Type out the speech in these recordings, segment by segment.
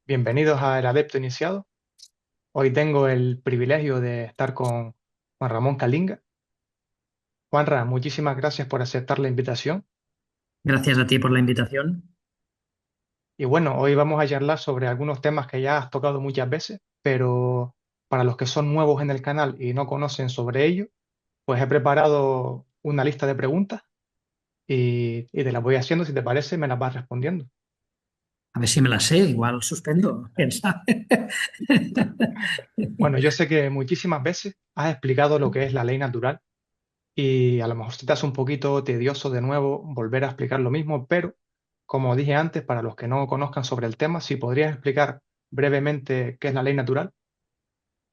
Bienvenidos a El Adepto Iniciado. Hoy tengo el privilegio de estar con Juan Ramón Calinga. Juanra, muchísimas gracias por aceptar la invitación. Gracias a ti por la invitación. Y bueno, hoy vamos a charlar sobre algunos temas que ya has tocado muchas veces, pero para los que son nuevos en el canal y no conocen sobre ello, pues he preparado una lista de preguntas y te las voy haciendo. Si te parece, me las vas respondiendo. A ver si me la sé, igual suspendo, quién sabe. Bueno, yo sé que muchísimas veces has explicado lo que es la ley natural. Y a lo mejor se te hace un poquito tedioso de nuevo volver a explicar lo mismo, pero como dije antes, para los que no conozcan sobre el tema, si podrías explicar brevemente qué es la ley natural.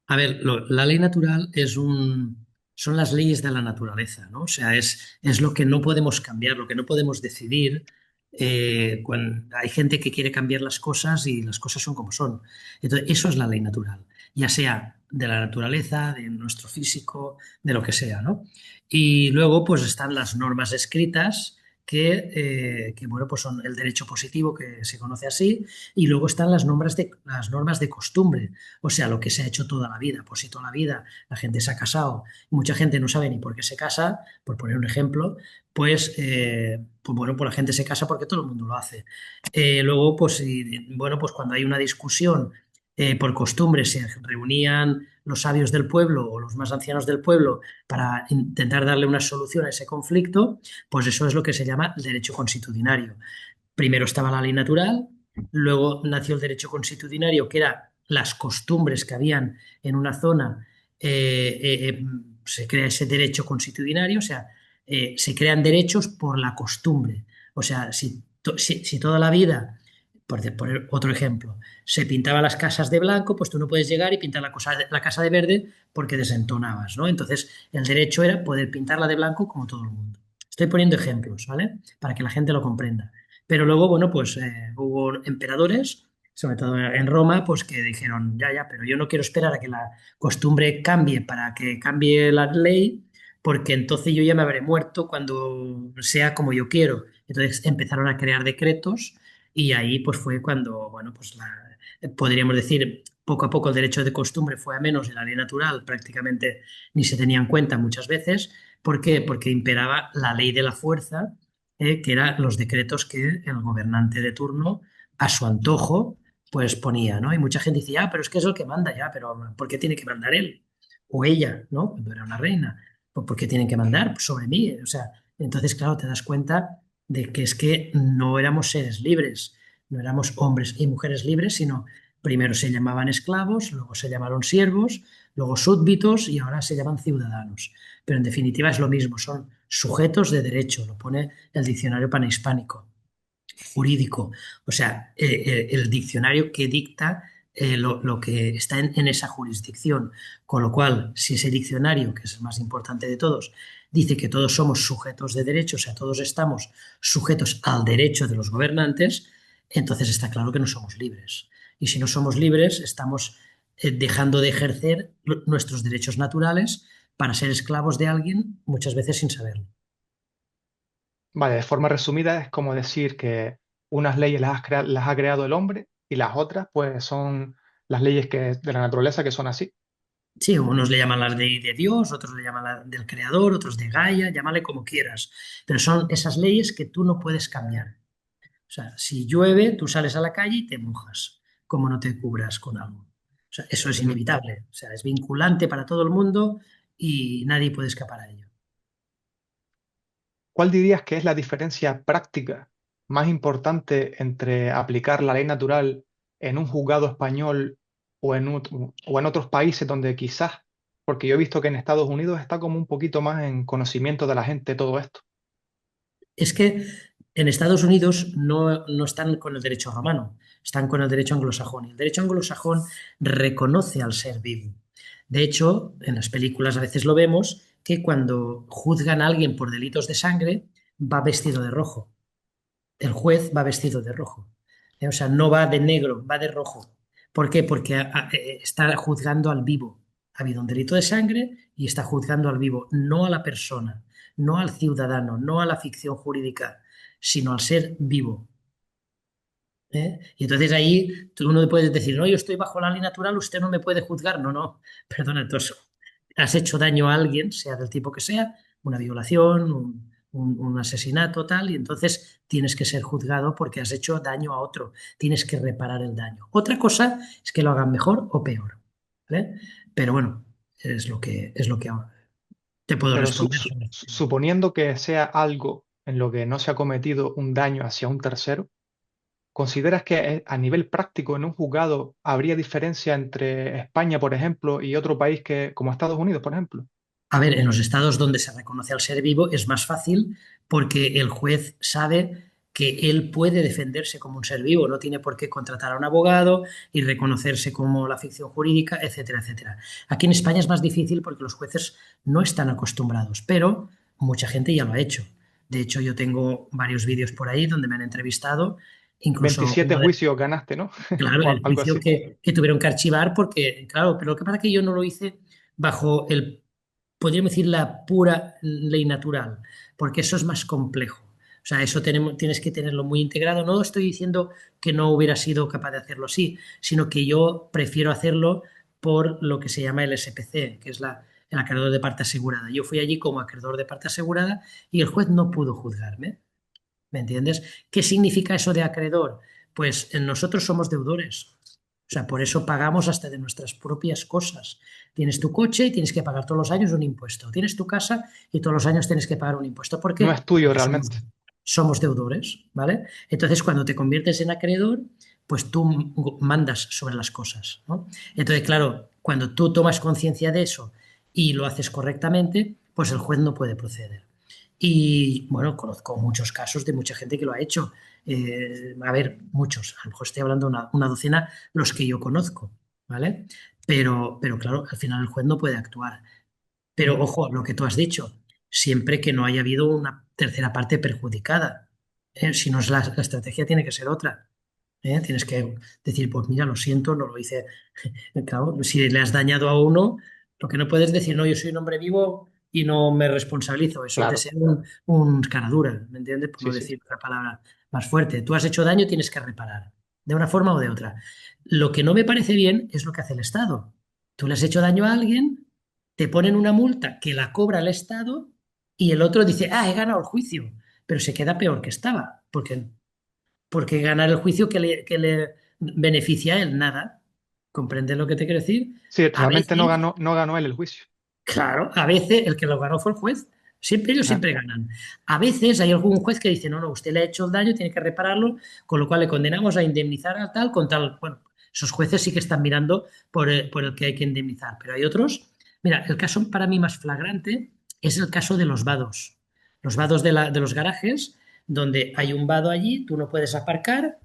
A ver, la ley natural son las leyes de la naturaleza, ¿no? O sea, es lo que no podemos cambiar, lo que no podemos decidir. Hay gente que quiere cambiar las cosas y las cosas son como son. Entonces, eso es la ley natural, ya sea de la naturaleza, de nuestro físico, de lo que sea, ¿no? Y luego, pues están las normas escritas. Bueno, pues son el derecho positivo, que se conoce así, y luego están las normas de costumbre, o sea, lo que se ha hecho toda la vida. Pues si toda la vida la gente se ha casado, y mucha gente no sabe ni por qué se casa, por poner un ejemplo, pues bueno, pues la gente se casa porque todo el mundo lo hace. Luego, bueno, pues cuando hay una discusión, por costumbre se reunían los sabios del pueblo o los más ancianos del pueblo para intentar darle una solución a ese conflicto, pues eso es lo que se llama el derecho consuetudinario. Primero estaba la ley natural, luego nació el derecho consuetudinario, que era las costumbres que habían en una zona. Se crea ese derecho consuetudinario, o sea, se crean derechos por la costumbre. O sea, si toda la vida, por poner otro ejemplo, se pintaban las casas de blanco, pues tú no puedes llegar y pintar la casa de verde porque desentonabas, ¿no? Entonces, el derecho era poder pintarla de blanco como todo el mundo. Estoy poniendo ejemplos, ¿vale? Para que la gente lo comprenda. Pero luego, bueno, pues hubo emperadores, sobre todo en Roma, pues que dijeron, ya, ya, pero yo no quiero esperar a que la costumbre cambie para que cambie la ley, porque entonces yo ya me habré muerto cuando sea como yo quiero. Entonces empezaron a crear decretos y ahí pues fue cuando, bueno, pues podríamos decir, poco a poco el derecho de costumbre fue a menos y la ley natural prácticamente ni se tenía en cuenta muchas veces. ¿Por qué? Porque imperaba la ley de la fuerza, que eran los decretos que el gobernante de turno, a su antojo, pues ponía, ¿no? Y mucha gente decía, ah, pero es que es el que manda ya, pero ¿por qué tiene que mandar él? O ella, ¿no? Cuando era una reina. Pues ¿por qué tienen que mandar sobre mí? O sea, entonces, claro, te das cuenta de que es que no éramos seres libres, no éramos hombres y mujeres libres, sino primero se llamaban esclavos, luego se llamaron siervos, luego súbditos y ahora se llaman ciudadanos. Pero en definitiva es lo mismo, son sujetos de derecho, lo pone el diccionario panhispánico, jurídico, o sea, el diccionario que dicta lo que está en esa jurisdicción. Con lo cual, si ese diccionario, que es el más importante de todos, dice que todos somos sujetos de derecho, o sea, todos estamos sujetos al derecho de los gobernantes, entonces está claro que no somos libres. Y si no somos libres, estamos dejando de ejercer nuestros derechos naturales para ser esclavos de alguien, muchas veces sin saberlo. Vale, de forma resumida es como decir que unas leyes las ha creado el hombre y las otras pues son las leyes de la naturaleza que son así. Sí, unos le llaman las de Dios, otros le llaman la del creador, otros de Gaia, llámale como quieras. Pero son esas leyes que tú no puedes cambiar. O sea, si llueve, tú sales a la calle y te mojas, como no te cubras con algo. O sea, eso es Ujú. inevitable. O sea, es vinculante para todo el mundo y nadie puede escapar a ello. ¿Cuál dirías que es la diferencia práctica más importante entre aplicar la ley natural en un juzgado español o en otros países donde quizás, porque yo he visto que en Estados Unidos está como un poquito más en conocimiento de la gente todo esto? Es que en Estados Unidos no están con el derecho romano, están con el derecho anglosajón. Y el derecho anglosajón reconoce al ser vivo. De hecho, en las películas a veces lo vemos, que cuando juzgan a alguien por delitos de sangre, va vestido de rojo. El juez va vestido de rojo. O sea, no va de negro, va de rojo. ¿Por qué? Porque está juzgando al vivo. Ha habido un delito de sangre y está juzgando al vivo, no a la persona, no al ciudadano, no a la ficción jurídica, sino al ser vivo. Y entonces ahí tú no puedes decir, no, yo estoy bajo la ley natural, usted no me puede juzgar. No, no, perdona, entonces has hecho daño a alguien, sea del tipo que sea, una violación, un asesinato, tal, y entonces tienes que ser juzgado porque has hecho daño a otro, tienes que reparar el daño. Otra cosa es que lo hagan mejor o peor, ¿vale? Pero bueno, es lo que ahora te puedo Pero responder sobre este tema. suponiendo que sea algo en lo que no se ha cometido un daño hacia un tercero, ¿consideras que a nivel práctico en un juzgado habría diferencia entre España, por ejemplo, y otro país que, como Estados Unidos, por ejemplo? A ver, en los estados donde se reconoce al ser vivo es más fácil porque el juez sabe que él puede defenderse como un ser vivo, no tiene por qué contratar a un abogado y reconocerse como la ficción jurídica, etcétera, etcétera. Aquí en España es más difícil porque los jueces no están acostumbrados, pero mucha gente ya lo ha hecho. De hecho, yo tengo varios vídeos por ahí donde me han entrevistado, incluso 27 uno de, juicios ganaste, ¿no? claro, O el algo juicio así. que tuvieron que archivar porque, claro, pero lo que pasa es que yo no lo hice bajo podríamos decir, la pura ley natural, porque eso es más complejo. O sea, eso tienes que tenerlo muy integrado. No estoy diciendo que no hubiera sido capaz de hacerlo así, sino que yo prefiero hacerlo por lo que se llama el SPC, que es el acreedor de parte asegurada. Yo fui allí como acreedor de parte asegurada y el juez no pudo juzgarme. ¿Me entiendes? ¿Qué significa eso de acreedor? Pues nosotros somos deudores. O sea, por eso pagamos hasta de nuestras propias cosas. Tienes tu coche y tienes que pagar todos los años un impuesto. Tienes tu casa y todos los años tienes que pagar un impuesto. ¿Por No qué? es tuyo Porque somos, realmente. somos deudores, ¿vale? Entonces, cuando te conviertes en acreedor, pues tú mandas sobre las cosas, ¿no? Entonces, claro, cuando tú tomas conciencia de eso y lo haces correctamente, pues el juez no puede proceder. Y bueno, conozco muchos casos de mucha gente que lo ha hecho. A ver, muchos, a lo mejor estoy hablando una docena, los que yo conozco, ¿vale? Pero claro, al final el juez no puede actuar. Pero Ujú. ojo, lo que tú has dicho, siempre que no haya habido una tercera parte perjudicada. Si no es la estrategia, tiene que ser otra. Tienes que decir, pues mira, lo siento, no lo hice. Claro, si le has dañado a uno, lo que no puedes decir, no, yo soy un hombre vivo y no me responsabilizo. Eso es de Claro, ser un cara dura, ¿me entiendes? Por no sí, sí. decir otra palabra más fuerte. Tú has hecho daño, tienes que reparar, de una forma o de otra. Lo que no me parece bien es lo que hace el Estado. Tú le has hecho daño a alguien, te ponen una multa que la cobra el Estado y el otro dice, ah, he ganado el juicio, pero se queda peor que estaba, porque ganar el juicio que le beneficia a él, nada. ¿Comprendes lo que te quiero decir? Sí, A realmente veces, no ganó él el juicio. claro, a veces el que lo ganó fue el juez. Siempre ellos Ajá, siempre ganan. A veces hay algún juez que dice, no, no, usted le ha hecho el daño, tiene que repararlo, con lo cual le condenamos a indemnizar a tal, con tal. Bueno, esos jueces sí que están mirando por el que hay que indemnizar, pero hay otros. Mira, el caso para mí más flagrante es el caso de los vados. Los vados de los garajes, donde hay un vado allí, tú no puedes aparcar,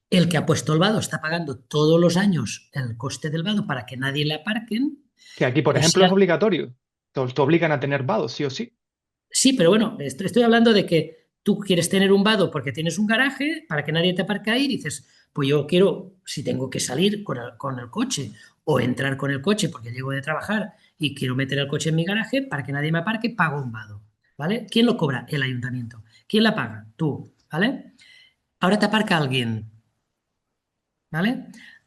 el que ha puesto el vado está pagando todos los años el coste del vado para que nadie le aparquen. que aquí, por Y si ejemplo, es obligatorio. Te obligan a tener vado, sí o sí. sí, pero bueno, estoy hablando de que tú quieres tener un vado porque tienes un garaje para que nadie te aparque ahí y dices, pues yo quiero, si tengo que salir con el coche o entrar con el coche porque llego de trabajar y quiero meter el coche en mi garaje para que nadie me aparque, pago un vado, ¿vale? ¿Quién lo cobra? El ayuntamiento. ¿Quién la paga? Tú, ¿vale? Ahora te aparca alguien, ¿vale?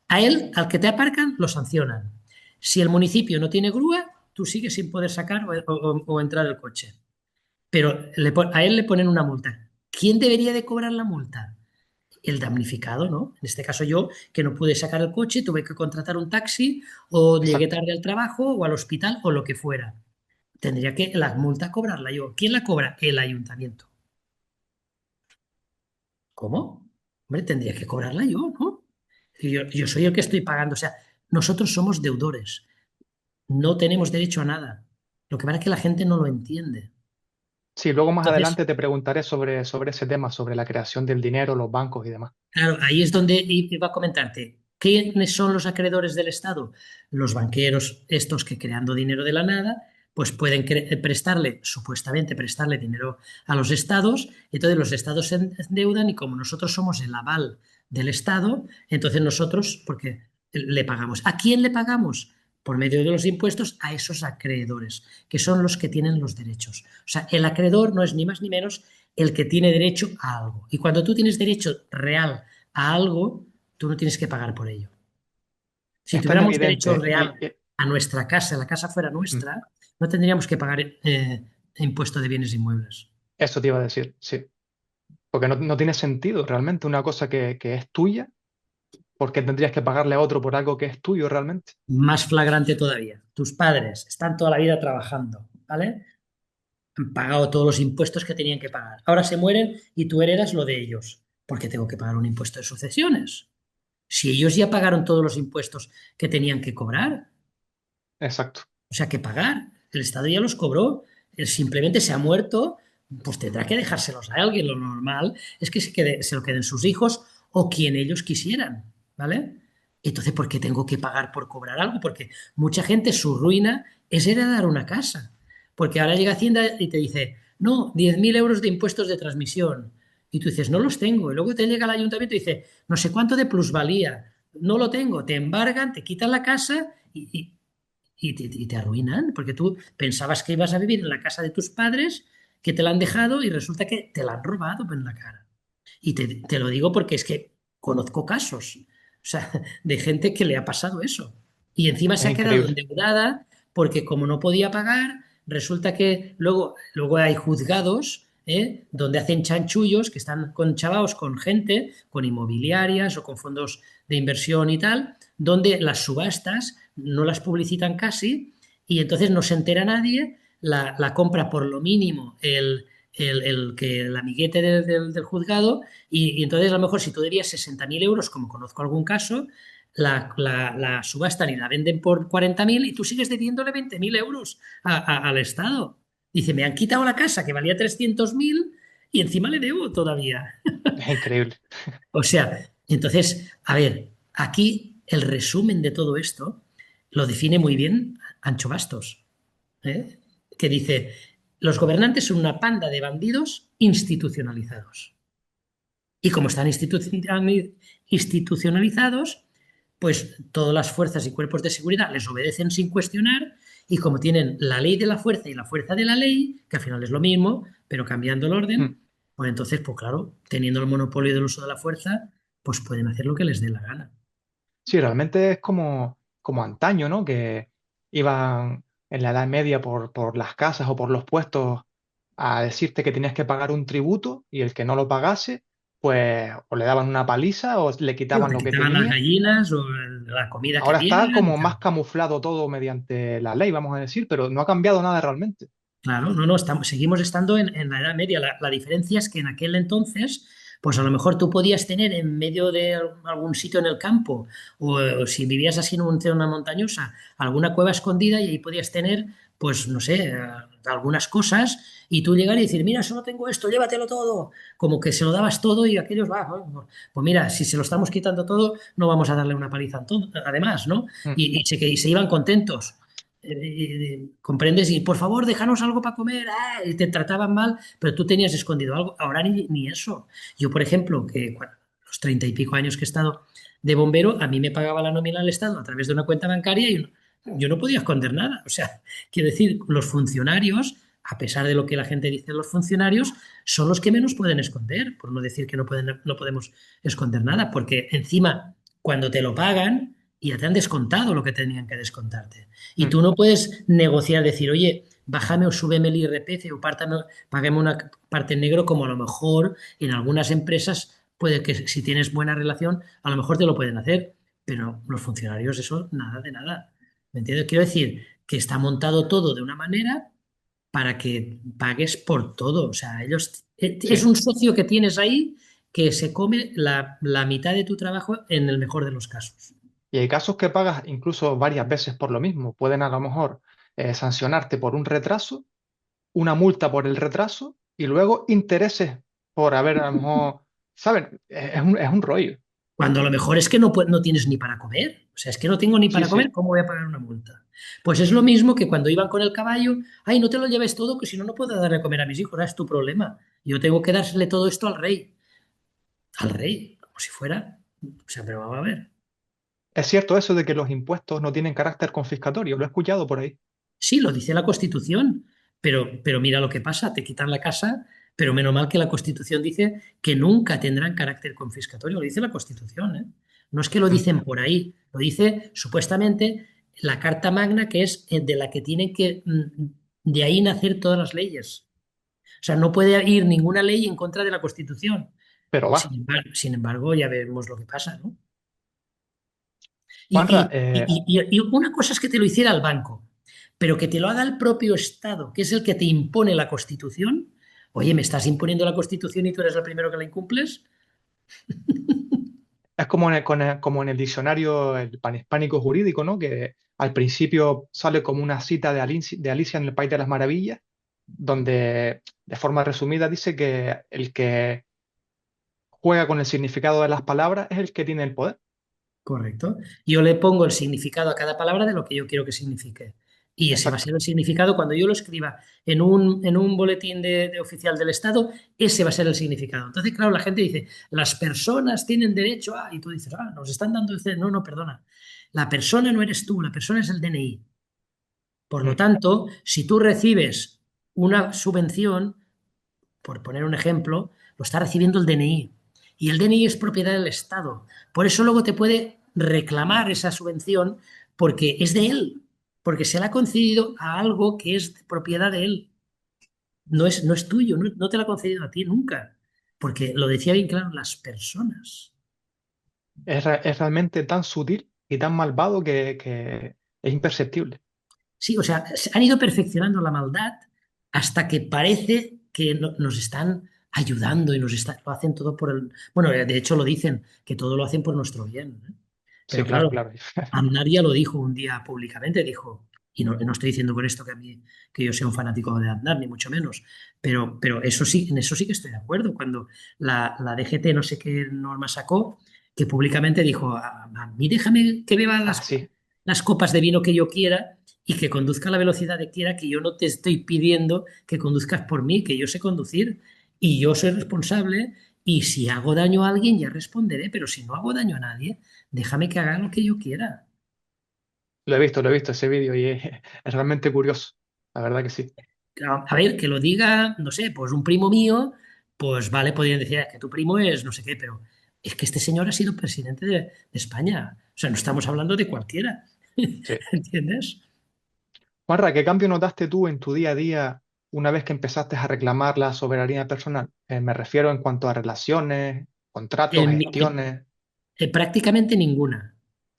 A él, al que te aparcan, lo sancionan. Si el municipio no tiene grúa, tú sigues sin poder sacar o entrar el coche. Pero a él le ponen una multa. ¿Quién debería de cobrar la multa? El damnificado, ¿no? En este caso yo, que no pude sacar el coche, tuve que contratar un taxi o llegué Exacto. tarde al trabajo o al hospital o lo que fuera. Tendría que la multa cobrarla yo. ¿Quién la cobra? El ayuntamiento. ¿Cómo? Hombre, tendría que cobrarla yo, ¿no? Yo soy el que estoy pagando. O sea, nosotros somos deudores. No tenemos derecho a nada. Lo que pasa es que la gente no lo entiende. Sí, luego más Entonces, adelante te preguntaré sobre ese tema, sobre la creación del dinero, los bancos y demás. claro, ahí es donde iba a comentarte. ¿Quiénes son los acreedores del Estado? Los banqueros, estos que creando dinero de la nada, pues pueden prestarle, supuestamente prestarle dinero a los estados, entonces los estados se endeudan y como nosotros somos el aval del Estado, entonces nosotros, porque le pagamos. ¿A quién le pagamos? Por medio de los impuestos a esos acreedores, que son los que tienen los derechos. O sea, el acreedor no es ni más ni menos el que tiene derecho a algo. Y cuando tú tienes derecho real a algo, tú no tienes que pagar por ello. Si Es tan tuviéramos derecho evidente real a nuestra casa, la casa fuera mm, nuestra, no tendríamos que pagar impuesto de bienes inmuebles. eso te iba a decir, sí. Porque no tiene sentido realmente una cosa que es tuya, porque tendrías que pagarle a otro por algo que es tuyo realmente. Más flagrante todavía. Tus padres están toda la vida trabajando, ¿vale? Han pagado todos los impuestos que tenían que pagar. Ahora se mueren y tú heredas lo de ellos. ¿Por qué tengo que pagar un impuesto de sucesiones? Si ellos ya pagaron todos los impuestos que tenían que cobrar, Exacto. o sea, que pagar. El Estado ya los cobró. Él simplemente se ha muerto, pues tendrá que dejárselos a alguien. Lo normal es que se lo queden sus hijos o quien ellos quisieran, ¿vale? Entonces, ¿por qué tengo que pagar por cobrar algo? Porque mucha gente su ruina es heredar una casa. Porque ahora llega Hacienda y te dice, no, 10.000 euros de impuestos de transmisión. Y tú dices, no los tengo. Y luego te llega el ayuntamiento y dice, no sé cuánto de plusvalía. No lo tengo. Te embargan, te quitan la casa y te arruinan, porque tú pensabas que ibas a vivir en la casa de tus padres, que te la han dejado y resulta que te la han robado en la cara. Y te lo digo porque es que conozco casos, o sea, de gente que le ha pasado eso. Y encima Es se ha quedado increíble. endeudada porque como no podía pagar, resulta que luego hay juzgados, donde hacen chanchullos que están conchavados con gente, con inmobiliarias o con fondos de inversión y tal, donde las subastas no las publicitan casi y entonces no se entera nadie, la compra por lo mínimo el amiguete del juzgado y entonces a lo mejor si tú debías 60.000 euros, como conozco algún caso, la subastan y la venden por 40.000 y tú sigues debiéndole 20.000 euros al Estado. Dice, me han quitado la casa que valía 300.000 y encima le debo todavía. Es increíble. O sea, entonces, a ver, aquí el resumen de todo esto lo define muy bien Ancho Bastos, ¿eh? Que dice, los gobernantes son una panda de bandidos institucionalizados. Y como están institucionalizados, pues todas las fuerzas y cuerpos de seguridad les obedecen sin cuestionar y como tienen la ley de la fuerza y la fuerza de la ley, que al final es lo mismo, pero cambiando el Mm. orden, pues entonces, pues claro, teniendo el monopolio del uso de la fuerza, pues pueden hacer lo que les dé la gana. Sí, realmente es como antaño, ¿no? Que iban en la Edad Media por las casas o por los puestos a decirte que tenías que pagar un tributo y el que no lo pagase, pues o le daban una paliza o le Sí, o quitaban te lo que quitaban las tenía. gallinas o la comida que Ahora está dieran y como más tal. camuflado todo mediante la ley, vamos a decir, pero no ha cambiado nada realmente. Claro, no, no, seguimos estando en la Edad Media. La diferencia es que en aquel entonces, pues a lo mejor tú podías tener en medio de algún sitio en el campo, o si vivías así en una montañosa, alguna cueva escondida y ahí podías tener, pues no sé, algunas cosas, y tú llegar y decir, mira, solo tengo esto, llévatelo todo. Como que se lo dabas todo y aquellos, va, bueno, pues mira, si se lo estamos quitando todo, no vamos a darle una paliza además, ¿no? Mm. Y se iban contentos. ¿Comprendes? Y por favor, déjanos algo para comer. Y te trataban mal, pero tú tenías escondido algo. Ahora ni eso. Yo, por ejemplo, que los 30 y pico años que he estado de bombero, a mí me pagaba la nómina del Estado a través de una cuenta bancaria y yo no podía esconder nada. O sea, quiero decir, los funcionarios, a pesar de lo que la gente dice de los funcionarios, son los que menos pueden esconder, por no decir que no podemos esconder nada, porque encima, cuando te lo pagan, ya te han descontado lo que tenían que descontarte. Y Mm. tú no puedes negociar, decir, oye, bájame o súbeme el IRPF o págame una parte en negro, como a lo mejor en algunas empresas puede que si tienes buena relación, a lo mejor te lo pueden hacer, pero los funcionarios eso nada de nada. ¿Me entiendes? Quiero decir que está montado todo de una manera para que pagues por todo. O sea, es Sí. un socio que tienes ahí que se come la mitad de tu trabajo en el mejor de los casos. Y hay casos que pagas incluso varias veces por lo mismo. Pueden a lo mejor sancionarte por un retraso, una multa por el retraso y luego intereses por haber a lo mejor, ¿saben? Es un rollo. Cuando a lo mejor es que no tienes ni para comer. O sea, es que no tengo ni Sí, para comer, sí, ¿cómo voy a pagar una multa? Pues es lo mismo que cuando iban con el caballo, ay, no te lo lleves todo, que si no, no puedo darle a comer a mis hijos, es tu problema. Yo tengo que dársele todo esto al rey, como si fuera, o sea, pero vamos a ver. es cierto eso de que los impuestos no tienen carácter confiscatorio, lo he escuchado por ahí. Sí, lo dice la Constitución, pero mira lo que pasa, te quitan la casa, Pero menos mal que la Constitución dice que nunca tendrán carácter confiscatorio. Lo dice la Constitución, ¿eh? No es que lo Mm. dicen por ahí, lo dice supuestamente la Carta Magna, que es de la que tienen que, de ahí nacer todas las leyes. O sea, no puede ir ninguna ley en contra de la Constitución. Pero va. Sin embargo, ya vemos lo que pasa, ¿no? Juanra, Y una cosa es que te lo hiciera el banco, pero que te lo haga el propio Estado, que es el que te impone la Constitución. Oye, ¿me estás imponiendo la Constitución y tú eres el primero que la incumples? es como como en el diccionario el panhispánico jurídico, ¿no? Que al principio sale como una cita de Alicia en el País de las Maravillas, donde de forma resumida dice que el que juega con el significado de las palabras es el que tiene el poder. Correcto. Yo le pongo el significado a cada palabra de lo que yo quiero que signifique. Y ese va a Exacto. ser el significado cuando yo lo escriba en un boletín de oficial del Estado, ese va a ser el significado. Entonces, claro, la gente dice, las personas tienen derecho a, y tú dices, nos están dando, no, no, perdona. La persona no eres tú, la persona es el DNI. Por lo Mm. tanto, si tú recibes una subvención, por poner un ejemplo, lo está recibiendo el DNI. Y el DNI es propiedad del Estado. Por eso luego te puede reclamar esa subvención porque es de él, porque se le ha concedido a algo que es propiedad de él. No es tuyo, no te lo ha concedido a ti nunca. Porque lo decía bien claro, las personas. Es realmente tan sutil y tan malvado que es imperceptible. Sí, o sea, se han ido perfeccionando la maldad hasta que parece que nos están ayudando y lo hacen todo por el... Bueno, de hecho lo dicen, que todo lo hacen por nuestro bien, ¿eh? Sí, Pero claro, claro, claro. Aznar ya lo dijo un día públicamente, dijo, y no estoy diciendo con esto que yo sea un fanático de Aznar, ni mucho menos, pero eso sí, en eso sí que estoy de acuerdo. Cuando la DGT no sé qué norma sacó, que públicamente dijo, a mí déjame que beba Ah, sí. las copas de vino que yo quiera y que conduzca a la velocidad que quiera, que yo no te estoy pidiendo que conduzcas por mí, que yo sé conducir y yo soy responsable y si hago daño a alguien ya responderé, pero si no hago daño a nadie, déjame que haga lo que yo quiera. Lo he visto ese vídeo y es realmente curioso. La verdad que sí. A ver, que lo diga, no sé, pues un primo mío, pues vale, podrían decir que tu primo es no sé qué, pero es que este señor ha sido presidente de España. O sea, no estamos hablando de cualquiera. Sí. ¿Entiendes? Juanra, ¿qué cambio notaste tú en tu día a día una vez que empezaste a reclamar la soberanía personal? Me refiero en cuanto a relaciones, contratos, En mi- gestiones. Prácticamente ninguna.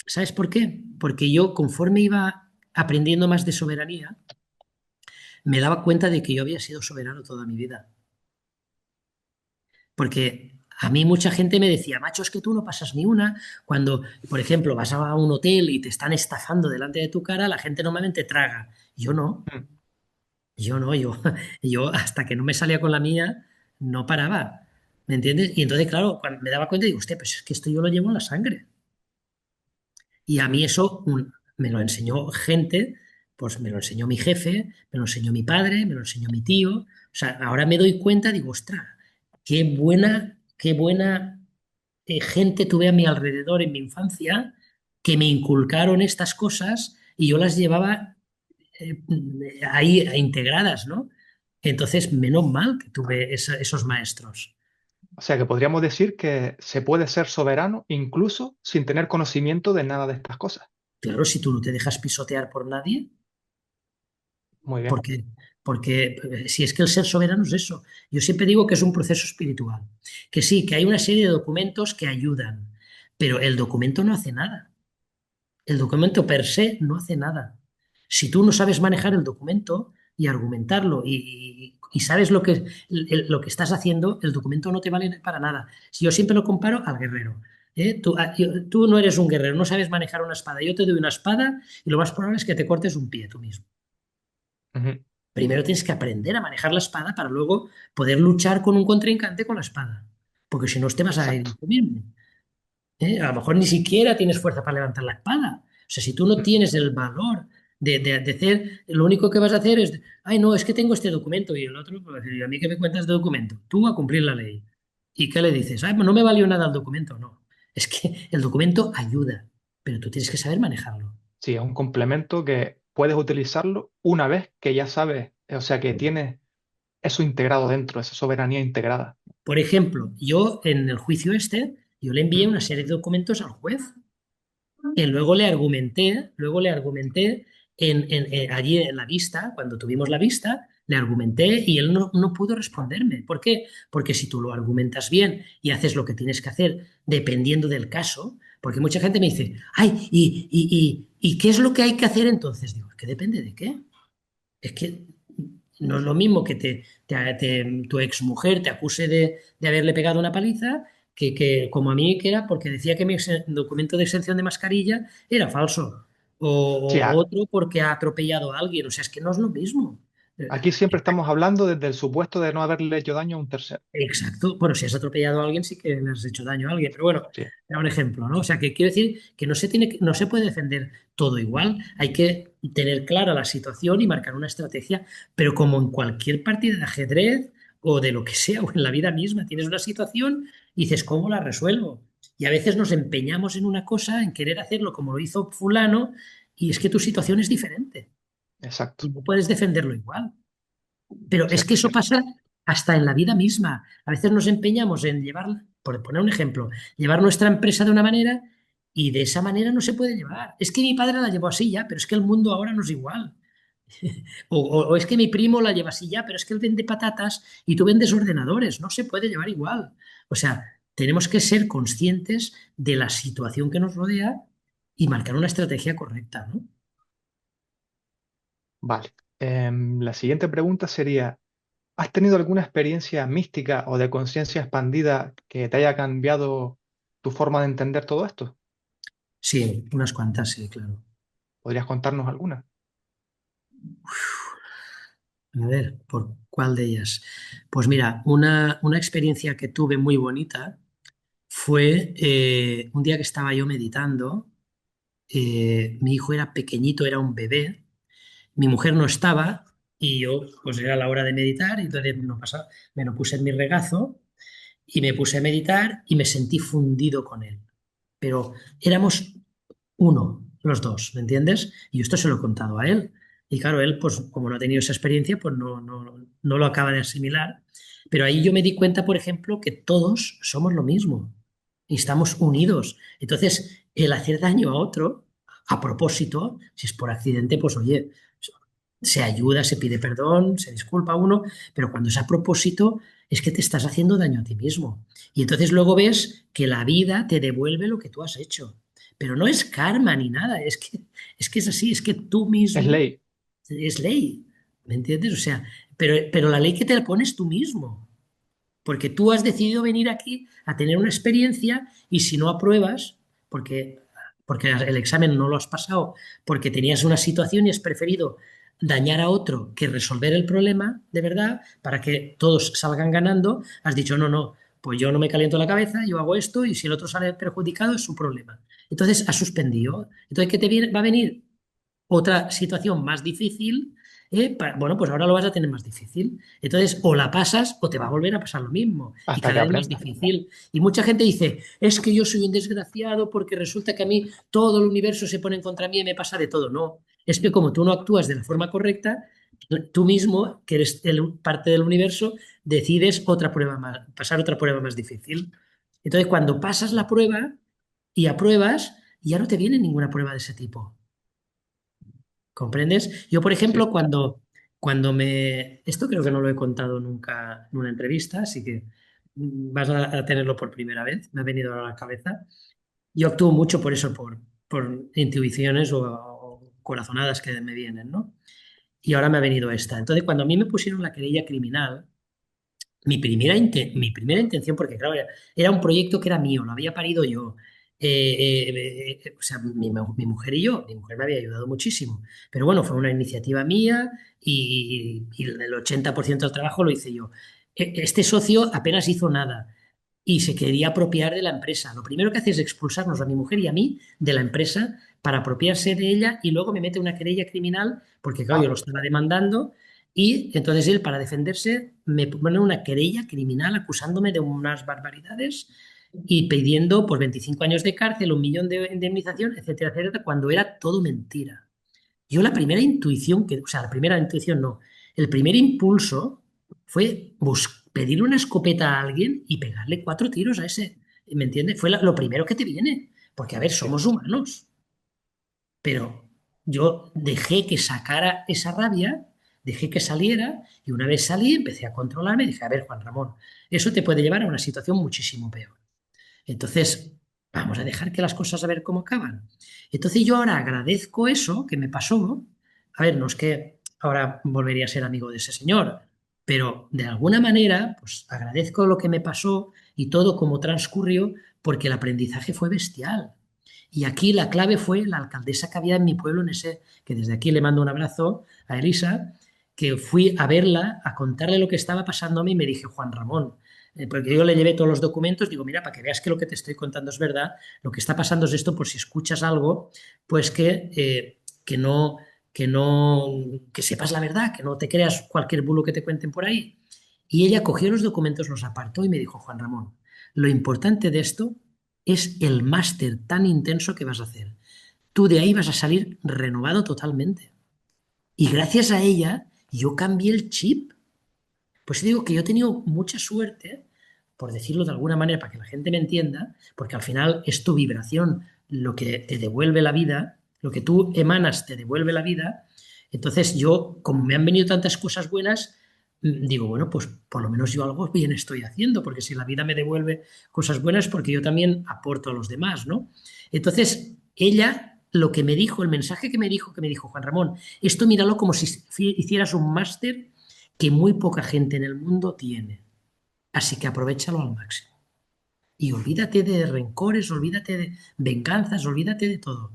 ¿Sabes por qué? Porque yo, conforme iba aprendiendo más de soberanía, me daba cuenta de que yo había sido soberano toda mi vida. Porque a mí mucha gente me decía, macho, es que tú no pasas ni una. Cuando, por ejemplo, vas a un hotel y te están estafando delante de tu cara, la gente normalmente traga. Yo no, Mm. yo no, yo hasta que no me salía con la mía, no paraba. ¿Me entiendes? Y entonces, claro, cuando me daba cuenta, digo, hostia, pues es que esto yo lo llevo en la sangre. Y a mí eso me lo enseñó gente, pues me lo enseñó mi jefe, me lo enseñó mi padre, me lo enseñó mi tío. O sea, ahora me doy cuenta, digo, ostras, qué buena gente tuve a mi alrededor en mi infancia que me inculcaron estas cosas y yo las llevaba eh, ahí integradas, ¿no? Entonces, menos mal que tuve esos maestros. O sea que podríamos decir que se puede ser soberano incluso sin tener conocimiento de nada de estas cosas. Claro, si tú no te dejas pisotear por nadie, Muy bien. porque, porque si es que el ser soberano es eso. Yo siempre digo que es un proceso espiritual. Que sí, que hay una serie de documentos que ayudan, pero el documento no hace nada. El documento per se no hace nada. Si tú no sabes manejar el documento y argumentarlo y sabes lo que estás haciendo, el documento no te vale para nada. Si yo siempre lo comparo al guerrero. ¿Eh? Tú no eres un guerrero, no sabes manejar una espada. Yo te doy una espada y lo más probable es que te cortes un pie tú mismo. Ujú. Primero tienes que aprender a manejar la espada para luego poder luchar con un contrincante con la espada. Porque si no, te vas a ir Exacto. tú mismo. ¿Eh? A lo mejor ni siquiera tienes fuerza para levantar la espada. O sea, si tú no Mm. tienes el valor de hacer, lo único que vas a hacer es, ay, no, es que tengo este documento y el otro, pues, ¿y a mí qué me cuentas de documento? Tú a cumplir la ley. ¿Y qué le dices? Ay, pues no me valió nada el documento. No. Es que el documento ayuda, pero tú tienes que saber manejarlo. Sí, es un complemento que puedes utilizarlo una vez que ya sabes, o sea que tienes eso integrado dentro, esa soberanía integrada. Por ejemplo, yo en el juicio este, yo le envié una serie de documentos al juez que luego le argumenté allí en la vista, cuando tuvimos la vista, le argumenté y él no pudo responderme. ¿Por qué? Porque si tú lo argumentas bien y haces lo que tienes que hacer dependiendo del caso, porque mucha gente me dice, ay, ¿y qué es lo que hay que hacer entonces? Digo, que depende de qué. Es que no es lo mismo que tu exmujer te acuse de haberle pegado una paliza que como a mí, que era porque decía que mi documento de exención de mascarilla era falso. Sí, O otro porque ha atropellado a alguien. O sea, es que no es lo mismo. Eh, aquí siempre estamos hablando desde el supuesto de no haberle hecho daño a un tercero. Exacto. Bueno, si has atropellado a alguien, sí que le has hecho daño a alguien. Pero bueno, Sí, era un ejemplo, ¿no? O sea, que quiero decir que no se puede defender todo igual. Hay que tener clara la situación y marcar una estrategia. Pero como en cualquier partida de ajedrez o de lo que sea, o en la vida misma, tienes una situación y dices, ¿cómo la resuelvo? Y a veces nos empeñamos en una cosa, en querer hacerlo como lo hizo fulano, y es que tu situación es diferente. exacto. Y no puedes defenderlo igual. Pero es que Cierto, eso cierto. pasa hasta en la vida misma. A veces nos empeñamos en llevar, por poner un ejemplo, llevar nuestra empresa de una manera y de esa manera no se puede llevar. Es que mi padre la llevó así ya, pero es que el mundo ahora no es igual. O es que mi primo la lleva así ya, pero es que él vende patatas y tú vendes ordenadores. No se puede llevar igual. O sea, tenemos que ser conscientes de la situación que nos rodea y marcar una estrategia correcta, ¿no? Vale. La siguiente pregunta sería, ¿has tenido alguna experiencia mística o de conciencia expandida que te haya cambiado tu forma de entender todo esto? Sí, unas cuantas, sí, claro. ¿Podrías contarnos alguna? A ver, ¿por cuál de ellas? Pues mira, una experiencia que tuve muy bonita fue un día que estaba yo meditando, mi hijo era pequeñito, era un bebé, mi mujer no estaba y yo, pues era la hora de meditar y entonces no pasa, me lo puse en mi regazo y me puse a meditar y me sentí fundido con él. Pero éramos uno, los dos, ¿me entiendes? Y esto se lo he contado a él. Y claro, él, pues como no ha tenido esa experiencia, pues no lo acaba de asimilar. Pero ahí yo me di cuenta, por ejemplo, que todos somos lo mismo y estamos unidos. Entonces, el hacer daño a otro, a propósito, si es por accidente, pues oye, se ayuda, se pide perdón, se disculpa a uno, pero cuando es a propósito, es que te estás haciendo daño a ti mismo. Y entonces luego ves que la vida te devuelve lo que tú has hecho. Pero no es karma ni nada, es que es así, es que tú Es mismo ley. es ley, ¿me entiendes? O sea, pero la ley que te la pones tú mismo, porque tú has decidido venir aquí a tener una experiencia y si no apruebas, porque el examen no lo has pasado, porque tenías una situación y has preferido dañar a otro que resolver el problema de verdad para que todos salgan ganando, has dicho, no, no, pues yo no me caliento la cabeza, yo hago esto y si el otro sale perjudicado es su problema. Entonces has suspendido. Entonces, va a venir? Otra situación más difícil, bueno, pues ahora lo vas a tener más difícil. Entonces, o la pasas o te va a volver a pasar lo mismo y Hasta que cada vez más aprendas. difícil. Y mucha gente dice, es que yo soy un desgraciado porque resulta que a mí todo el universo se pone en contra mí y me pasa de todo. No, es que como tú no actúas de la forma correcta, tú mismo, que eres parte del universo, decides otra prueba más, pasar otra prueba más difícil. Entonces, cuando pasas la prueba y apruebas, ya no te viene ninguna prueba de ese tipo. ¿Comprendes? Yo, por Sí. ejemplo, cuando me... Esto creo que no lo he contado nunca en una entrevista, así que vas a tenerlo por primera vez, me ha venido a la cabeza. Yo actúo mucho por eso, por intuiciones o corazonadas que me vienen, ¿no? Y ahora me ha venido esta. Entonces, cuando a mí me pusieron la querella criminal, mi primera intención, porque claro, era un proyecto que era mío, lo había parido yo. O sea, mi mujer y yo, mi mujer me había ayudado muchísimo. Pero bueno, fue una iniciativa mía y el 80% del trabajo lo hice yo. Este socio apenas hizo nada y se quería apropiar de la empresa. Lo primero que hace es expulsarnos a mi mujer y a mí de la empresa para apropiarse de ella y luego me mete una querella criminal, porque claro, yo Ah, lo estaba demandando y entonces él, para defenderse, me pone una querella criminal acusándome de unas barbaridades y pidiendo pues 25 años de cárcel, 1 millón de indemnización, etcétera, etcétera, cuando era todo mentira. Yo la primera intuición, o sea, la primera intuición no, el primer impulso fue pedirle una escopeta a alguien y pegarle 4 tiros a ese. ¿Me entiendes? Fue lo primero que te viene. Porque, a ver, Sí. somos humanos. Pero yo dejé que sacara esa rabia, dejé que saliera y una vez salí empecé a controlarme y dije, a ver, Juan Ramón, eso te puede llevar a una situación muchísimo peor. Entonces, vamos a dejar que las cosas a ver cómo acaban. Entonces yo ahora agradezco eso que me pasó. A ver, no es que ahora volvería a ser amigo de ese señor, pero de alguna manera, pues agradezco lo que me pasó y todo como transcurrió, porque el aprendizaje fue bestial. Y aquí la clave fue la alcaldesa que había en mi pueblo, en ese, que desde aquí le mando un abrazo a Elisa, que fui a verla, a contarle lo que estaba pasándome y me dije, Juan Ramón, porque yo le llevé todos los documentos, digo, mira, para que veas que lo que te estoy contando es verdad, lo que está pasando es esto, por si escuchas algo, pues que no, que sepas la verdad, que no te creas cualquier bulo que te cuenten por ahí. Y ella cogió los documentos, los apartó y me dijo, Juan Ramón, lo importante de esto es el máster tan intenso que vas a hacer. Tú de ahí vas a salir renovado totalmente. Y gracias a ella, yo cambié el chip. Pues digo que yo he tenido mucha suerte, por decirlo de alguna manera, para que la gente me entienda, porque al final es tu vibración lo que te devuelve la vida, lo que tú emanas te devuelve la vida. Entonces yo, como me han venido tantas cosas buenas, digo, bueno, pues por lo menos yo algo bien estoy haciendo, porque si la vida me devuelve cosas buenas, porque yo también aporto a los demás, ¿no? Entonces, ella, lo que me dijo, el mensaje que me dijo Juan Ramón, esto míralo como si hicieras un máster que muy poca gente en el mundo tiene. Así que aprovéchalo al máximo. Y olvídate de rencores, olvídate de venganzas, olvídate de todo.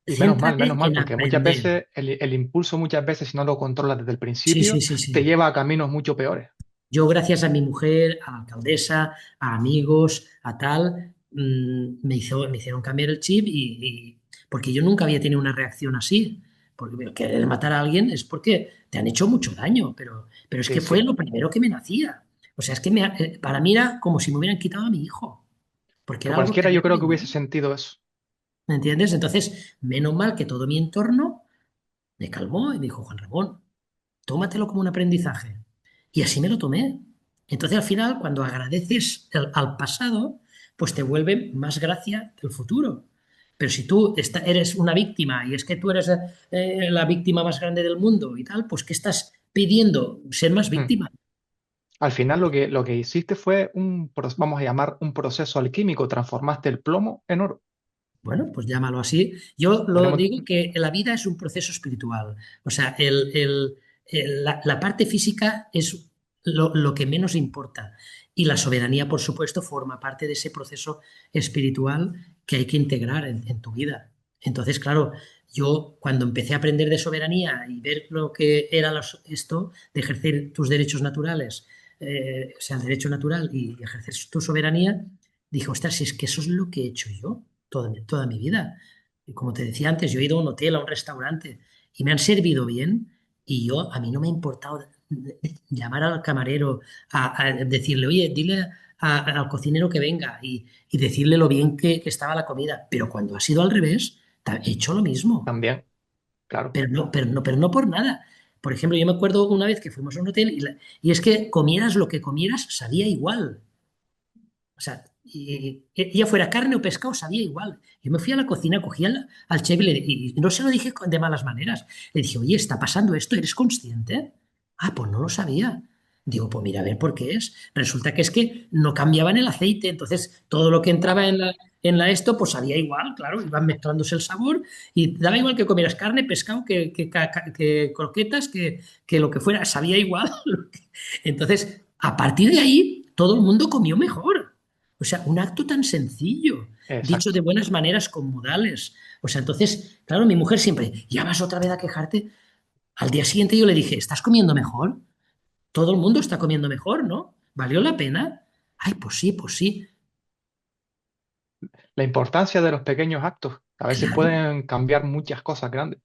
Y Céntrate menos mal, en porque muchas aprender. veces el impulso, muchas veces, si no lo controlas desde el Sí, sí, principio, sí, te sí. lleva a caminos mucho peores. Yo, gracias a mi mujer, a la alcaldesa, a amigos, a tal, me hicieron cambiar el chip porque yo nunca había tenido una reacción así. Porque querer matar a alguien es porque te han hecho mucho daño, pero es Sí, que fue sí. lo primero que me nacía. O sea, es que para mí era como si me hubieran quitado a mi hijo, porque Que era algo cualquiera yo creo que terrible. hubiese sentido eso. ¿Me entiendes? Entonces, menos mal que todo mi entorno me calmó y me dijo, Juan Ramón, tómatelo como un aprendizaje. Y así me lo tomé. Entonces, al final, cuando agradeces al pasado, pues te vuelve más gracia el futuro. Pero si tú eres una víctima y es que tú eres la víctima más grande del mundo y tal, pues ¿qué estás pidiendo? Ser más Hmm. víctima. Al final lo que hiciste fue vamos a llamar un proceso alquímico, transformaste el plomo en oro. Bueno, pues llámalo así. Yo lo Podremos, digo que la vida es un proceso espiritual. O sea, la parte física es lo que menos importa. Y la soberanía, por supuesto, forma parte de ese proceso espiritual que hay que integrar en tu vida. Entonces, claro, yo cuando empecé a aprender de soberanía y ver lo que era esto de ejercer tus derechos naturales, o sea, el derecho natural y ejercer tu soberanía, dije, ostras, si es que eso es lo que he hecho yo toda mi vida. Y como te decía antes, yo he ido a un hotel, a un restaurante y me han servido bien y a mí no me ha importado llamar al camarero, a decirle, oye, dile al cocinero que venga y decirle lo bien que estaba la comida. Pero cuando ha sido al revés, he hecho lo mismo, también, claro. pero no por nada. Por ejemplo, yo me acuerdo una vez que fuimos a un hotel y es que comieras lo que comieras, sabía igual. O sea, ya fuera carne o pescado, sabía igual. Yo me fui a la cocina, cogí al chef y no se lo dije de malas maneras. Le dije, oye, ¿está pasando esto? ¿Eres consciente? Ah, pues no lo sabía. Digo, pues mira, a ver por qué es. Resulta que es que no cambiaban el aceite, entonces todo lo que entraba en la esto, pues sabía igual, claro, iban mezclándose el sabor y daba igual que comieras carne, pescado, que croquetas, que lo que fuera, sabía igual. Entonces, a partir de ahí, todo el mundo comió mejor. O sea, un acto tan sencillo, dicho Exacto. de buenas maneras, con modales. O sea, entonces, claro, mi mujer siempre, ¿ya vas otra vez a quejarte? Al día siguiente yo le dije, ¿estás comiendo mejor? Todo el mundo está comiendo mejor, ¿no? ¿Valió la pena? Ay, pues sí, pues sí. La importancia de los pequeños actos, a veces Claro. pueden cambiar muchas cosas grandes.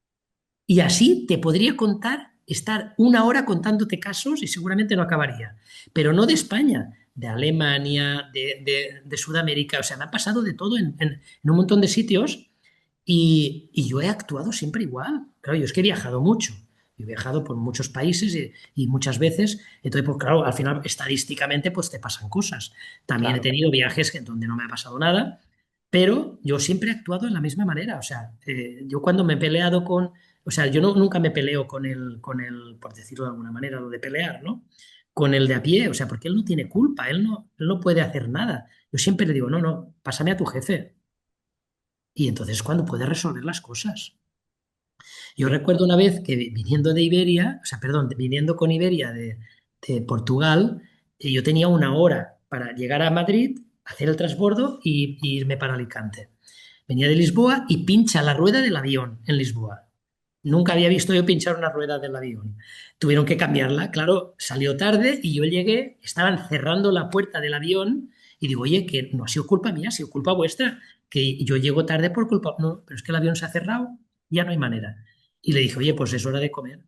Y así te podría contar, estar una hora contándote casos y seguramente no acabaría. Pero no de España, de Alemania, de Sudamérica. O sea, me ha pasado de todo en un montón de sitios y yo he actuado siempre igual. Claro, yo es que he viajado mucho. Yo he viajado por muchos países y muchas veces, entonces, pues claro, al final estadísticamente pues te pasan cosas. También he Claro. tenido viajes donde no me ha pasado nada, pero yo siempre he actuado de la misma manera. O sea, yo cuando me he peleado con, o sea, yo nunca me peleo por decirlo de alguna manera, lo de pelear, ¿no? Con el de a pie, o sea, porque él no tiene culpa, él no puede hacer nada. Yo siempre le digo, no, no, pásame a tu jefe. Y entonces es cuando puede resolver las cosas. Yo Sí. recuerdo una vez que viniendo de Iberia, o sea, perdón, viniendo con Iberia de Portugal, yo tenía una hora para llegar a Madrid, hacer el transbordo y irme para Alicante. Venía de Lisboa y pincha la rueda del avión en Lisboa. Nunca había visto yo pinchar una rueda del avión. Tuvieron que cambiarla. Claro, salió tarde y yo llegué, estaban cerrando la puerta del avión y digo, oye, que no ha sido culpa mía, ha sido culpa vuestra, que yo llego tarde por culpa. No, pero es que el avión se ha cerrado, ya no hay manera. Y le dije, oye, pues es hora de comer.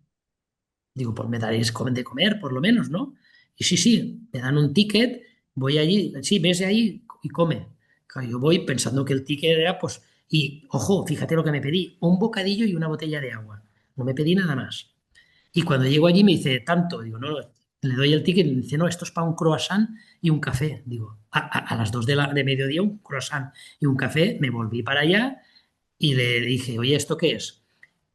Digo, pues me daréis de comer, por lo menos, ¿no? Y sí, sí, me dan un ticket, voy allí, sí, ves de ahí y come. Claro, yo voy pensando que el ticket era, pues, y ojo, fíjate lo que me pedí, un bocadillo y una botella de agua. No me pedí nada más. Y cuando llego allí me dice, tanto, digo, no, le doy el ticket y me dice, no, esto es para un croissant y un café. Digo, a las 2 de mediodía un croissant y un café, me volví para allá y le dije, oye, ¿esto qué es?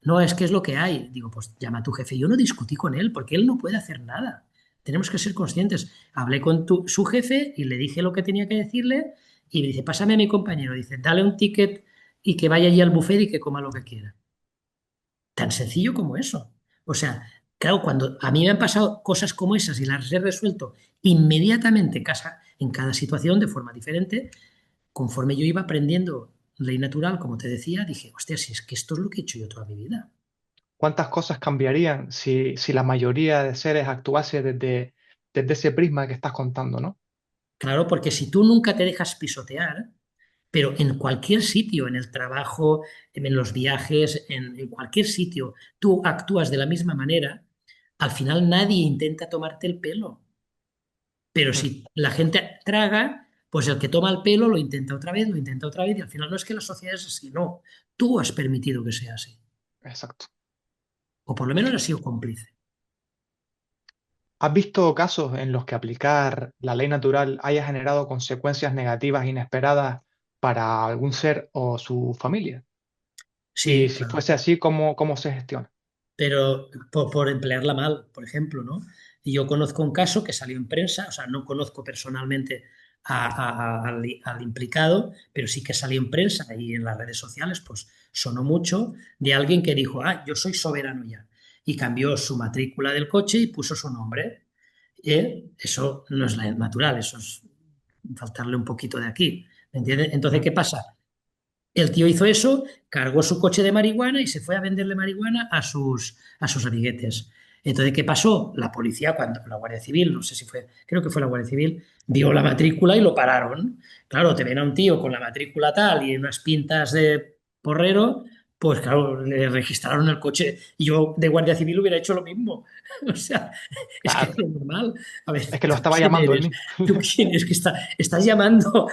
No, es que es lo que hay. Digo, pues llama a tu jefe. Yo no discutí con él porque él no puede hacer nada. Tenemos que ser conscientes. Hablé con su jefe y le dije lo que tenía que decirle y me dice, pásame a mi compañero. Dice, dale un ticket y que vaya allí al buffet y que coma lo que quiera. Tan sencillo como eso. O sea, claro, cuando a mí me han pasado cosas como esas y las he resuelto inmediatamente en cada situación de forma diferente, conforme yo iba aprendiendo ley natural, como te decía, dije, hostia, si es que esto es lo que he hecho yo toda mi vida. ¿Cuántas cosas cambiarían si la mayoría de seres actuase desde ese prisma que estás contando, ¿no? Claro, porque si tú nunca te dejas pisotear, pero en cualquier sitio, en el trabajo, en los viajes, en cualquier sitio, tú actúas de la misma manera, al final nadie intenta tomarte el pelo. Pero Mm, si la gente traga, pues el que toma el pelo lo intenta otra vez, lo intenta otra vez, y al final no es que la sociedad es así, no. Tú has permitido que sea así. exacto. O por lo menos has sido cómplice. ¿Has visto casos en los que aplicar la ley natural haya generado consecuencias negativas inesperadas para algún ser o su familia? Y Sí, si claro. fuese así, ¿cómo se gestiona? Pero por emplearla mal, por ejemplo, ¿no? Y yo conozco un caso que salió en prensa, o sea, no conozco personalmente al implicado, pero sí que salió en prensa y en las redes sociales, pues sonó mucho de alguien que dijo, ah, yo soy soberano ya, y cambió su matrícula del coche y puso su nombre. Eso no es natural, eso es faltarle un poquito de aquí, ¿me entiendes? Entonces, Mm, ¿qué pasa? El tío hizo eso, cargó su coche de marihuana y se fue a venderle marihuana a sus amiguetes. Entonces, ¿qué pasó? La policía, cuando la Guardia Civil, no sé si fue, creo que fue la Guardia Civil, vio la matrícula y lo pararon. Claro, te ven a un tío con la matrícula tal y unas pintas de porrero, pues claro, le registraron el coche. Y yo de Guardia Civil hubiera hecho lo mismo. O sea, es que es claro, lo normal. A ver, es que lo ¿tú estaba quién llamando él eres? mismo. ¿Tú quién es que estás llamando?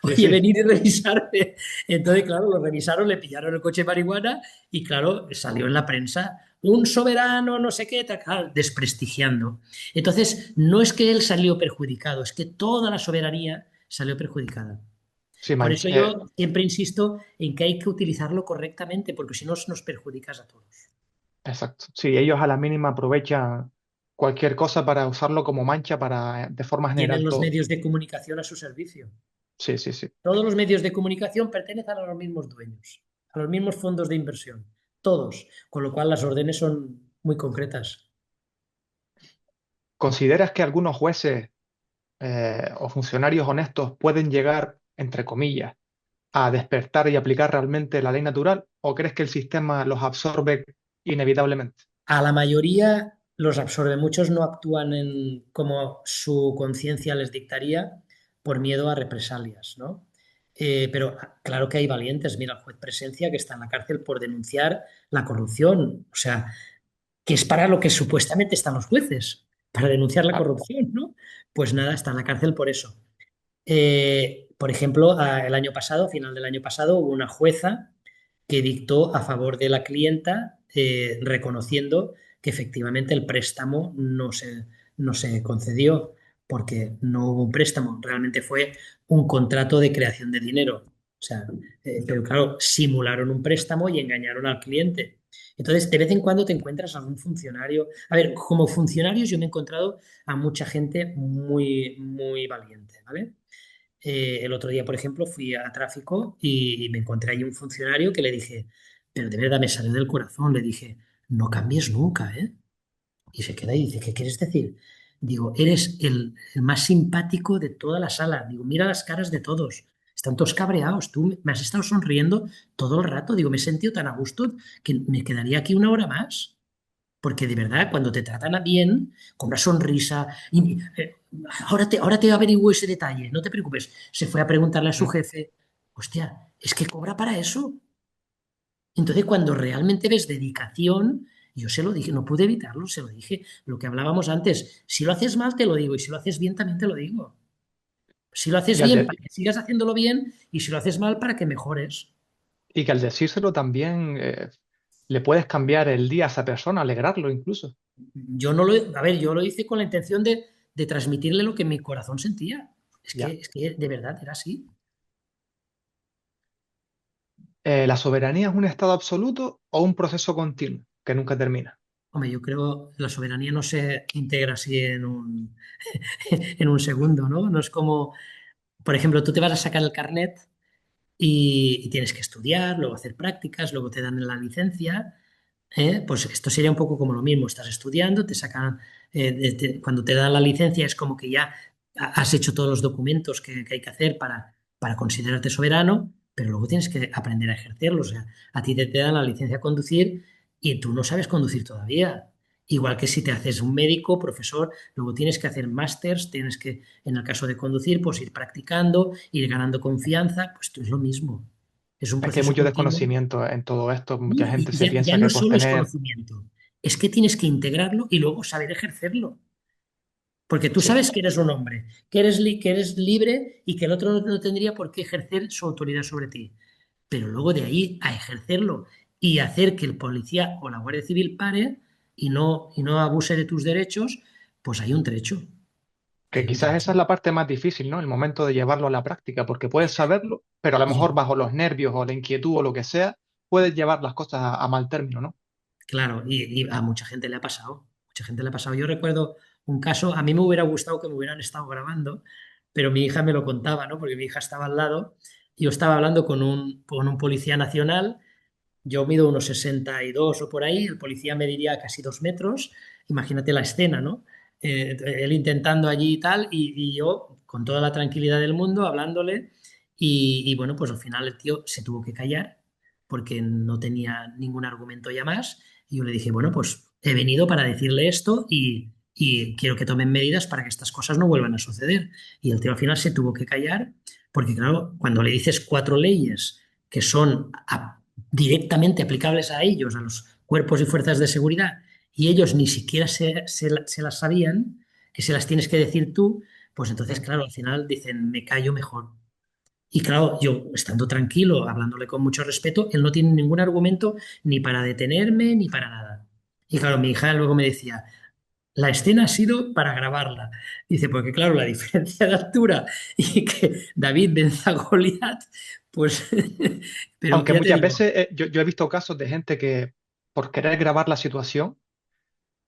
Sí, Oye, sí. venir y revisarme. Entonces, claro, lo revisaron, le pillaron el coche de marihuana y, claro, salió en la prensa un soberano, no sé qué, tal, desprestigiando. Entonces, no es que él salió perjudicado, es que toda la soberanía salió perjudicada. Sí, Por eso yo siempre insisto en que hay que utilizarlo correctamente, porque si no nos perjudicas a todos. exacto. Sí, ellos a la mínima aprovechan cualquier cosa para usarlo como mancha para, de forma Tienen general, los todo. medios de comunicación a su servicio. Sí, sí, sí. Todos los medios de comunicación pertenecen a los mismos dueños, a los mismos fondos de inversión, todos, con lo cual las órdenes son muy concretas. ¿Consideras que algunos jueces o funcionarios honestos pueden llegar, entre comillas, a despertar y aplicar realmente la ley natural? ¿O crees que el sistema los absorbe inevitablemente? A la mayoría los absorbe, muchos no actúan como su conciencia les dictaría por miedo a represalias, ¿no? Pero claro que hay valientes. Mira, el juez Presencia que está en la cárcel por denunciar la corrupción. O sea, que es para lo que supuestamente están los jueces, para denunciar la Claro. corrupción, ¿no? Pues nada, está en la cárcel por eso. Por ejemplo, el año pasado, a final del año pasado, hubo una jueza que dictó a favor de la clienta reconociendo que efectivamente el préstamo no se concedió porque no hubo un préstamo, realmente fue un contrato de creación de dinero. O sea, pero claro, simularon un préstamo y engañaron al cliente. Entonces, de vez en cuando te encuentras a algún funcionario. A ver, como funcionarios yo me he encontrado a mucha gente muy, muy valiente, ¿vale? El otro día, por ejemplo, fui a tráfico y me encontré ahí un funcionario que le dije, pero de verdad me salió del corazón, le dije, no cambies nunca, ¿eh? Y se queda y dice, ¿qué quieres decir? Digo, eres el más simpático de toda la sala. Digo, mira las caras de todos. Están todos cabreados. Tú me has estado sonriendo todo el rato. Digo, me he sentido tan a gusto que me quedaría aquí una hora más. Porque de verdad, cuando te tratan a bien, con una sonrisa, ahora te averiguo ese detalle, no te preocupes. Se fue a preguntarle a su Mm. jefe, hostia, es que cobra para eso. Entonces, cuando realmente ves dedicación, yo se lo dije, no pude evitarlo, se lo dije, lo que hablábamos antes, si lo haces mal te lo digo y si lo haces bien también te lo digo. Si lo haces Y, al bien de- para que sigas haciéndolo bien y si lo haces mal para que mejores. y que al decírselo también le puedes cambiar el día a esa persona, alegrarlo incluso. A ver, yo lo hice con la intención de transmitirle lo que mi corazón sentía. Ya. Es que de verdad era así. ¿La soberanía es un estado absoluto o un proceso continuo que nunca termina? Hombre, yo creo que la soberanía no se integra así en un segundo, ¿no? No es como, por ejemplo, tú te vas a sacar el carnet y tienes que estudiar, luego hacer prácticas, luego te dan la licencia. Pues esto sería un poco como lo mismo, estás estudiando, te sacan, cuando te dan la licencia es como que ya has hecho todos los documentos que hay que hacer para considerarte soberano, pero luego tienes que aprender a ejercerlo. O sea, a ti te dan la licencia a conducir y tú no sabes conducir todavía. Igual que si te haces un médico, profesor, luego tienes que hacer másters, tienes que, en el caso de conducir, pues ir practicando, ir ganando confianza, pues esto es lo mismo. Es un Es que hay proceso mucho continuo. desconocimiento en todo esto. Mucha Y gente se ya piensa no que por solo es tener... conocimiento, es que tienes que integrarlo y luego saber ejercerlo. Porque tú Sí, sabes que eres un hombre, que eres libre y que el otro no tendría por qué ejercer su autoridad sobre ti. Pero luego de ahí a ejercerlo y hacer que el policía o la Guardia Civil pare y no abuse de tus derechos, pues hay un trecho. que Hay un quizás trecho. esa es la parte más difícil, ¿no? El momento de llevarlo a la práctica, porque puedes saberlo, pero a lo mejor Y bajo los nervios o la inquietud o lo que sea, puedes llevar las cosas a mal término, ¿no? claro, y a mucha gente le ha pasado. Mucha gente le ha pasado. Yo recuerdo un caso, a mí me hubiera gustado que me hubieran estado grabando, pero mi hija me lo contaba, ¿no? Porque mi hija estaba al lado y yo estaba hablando con un policía nacional. Yo mido unos 62 o por ahí, el policía me diría casi 2 metros. Imagínate la escena, ¿no? Él intentando allí y tal, y yo con toda la tranquilidad del mundo hablándole. Y bueno, pues al final el tío se tuvo que callar porque no tenía ningún argumento ya más. Y yo le dije, bueno, pues he venido para decirle esto y quiero que tomen medidas para que estas cosas no vuelvan a suceder. Y el tío al final se tuvo que callar porque, claro, cuando le dices 4 leyes que son directamente aplicables a ellos, a los cuerpos y fuerzas de seguridad, y ellos ni siquiera se las sabían, que se las tienes que decir tú, pues entonces, Mm. claro, al final dicen, me callo mejor. Y claro, yo estando tranquilo, hablándole con mucho respeto, él no tiene ningún argumento ni para detenerme ni para nada. Y claro, mi hija luego me decía, la escena ha sido para grabarla. Dice, porque claro, la diferencia de altura y que David venza a Goliat, pues, pero Aunque ya te muchas digo, veces yo he visto casos de gente que por querer grabar la situación,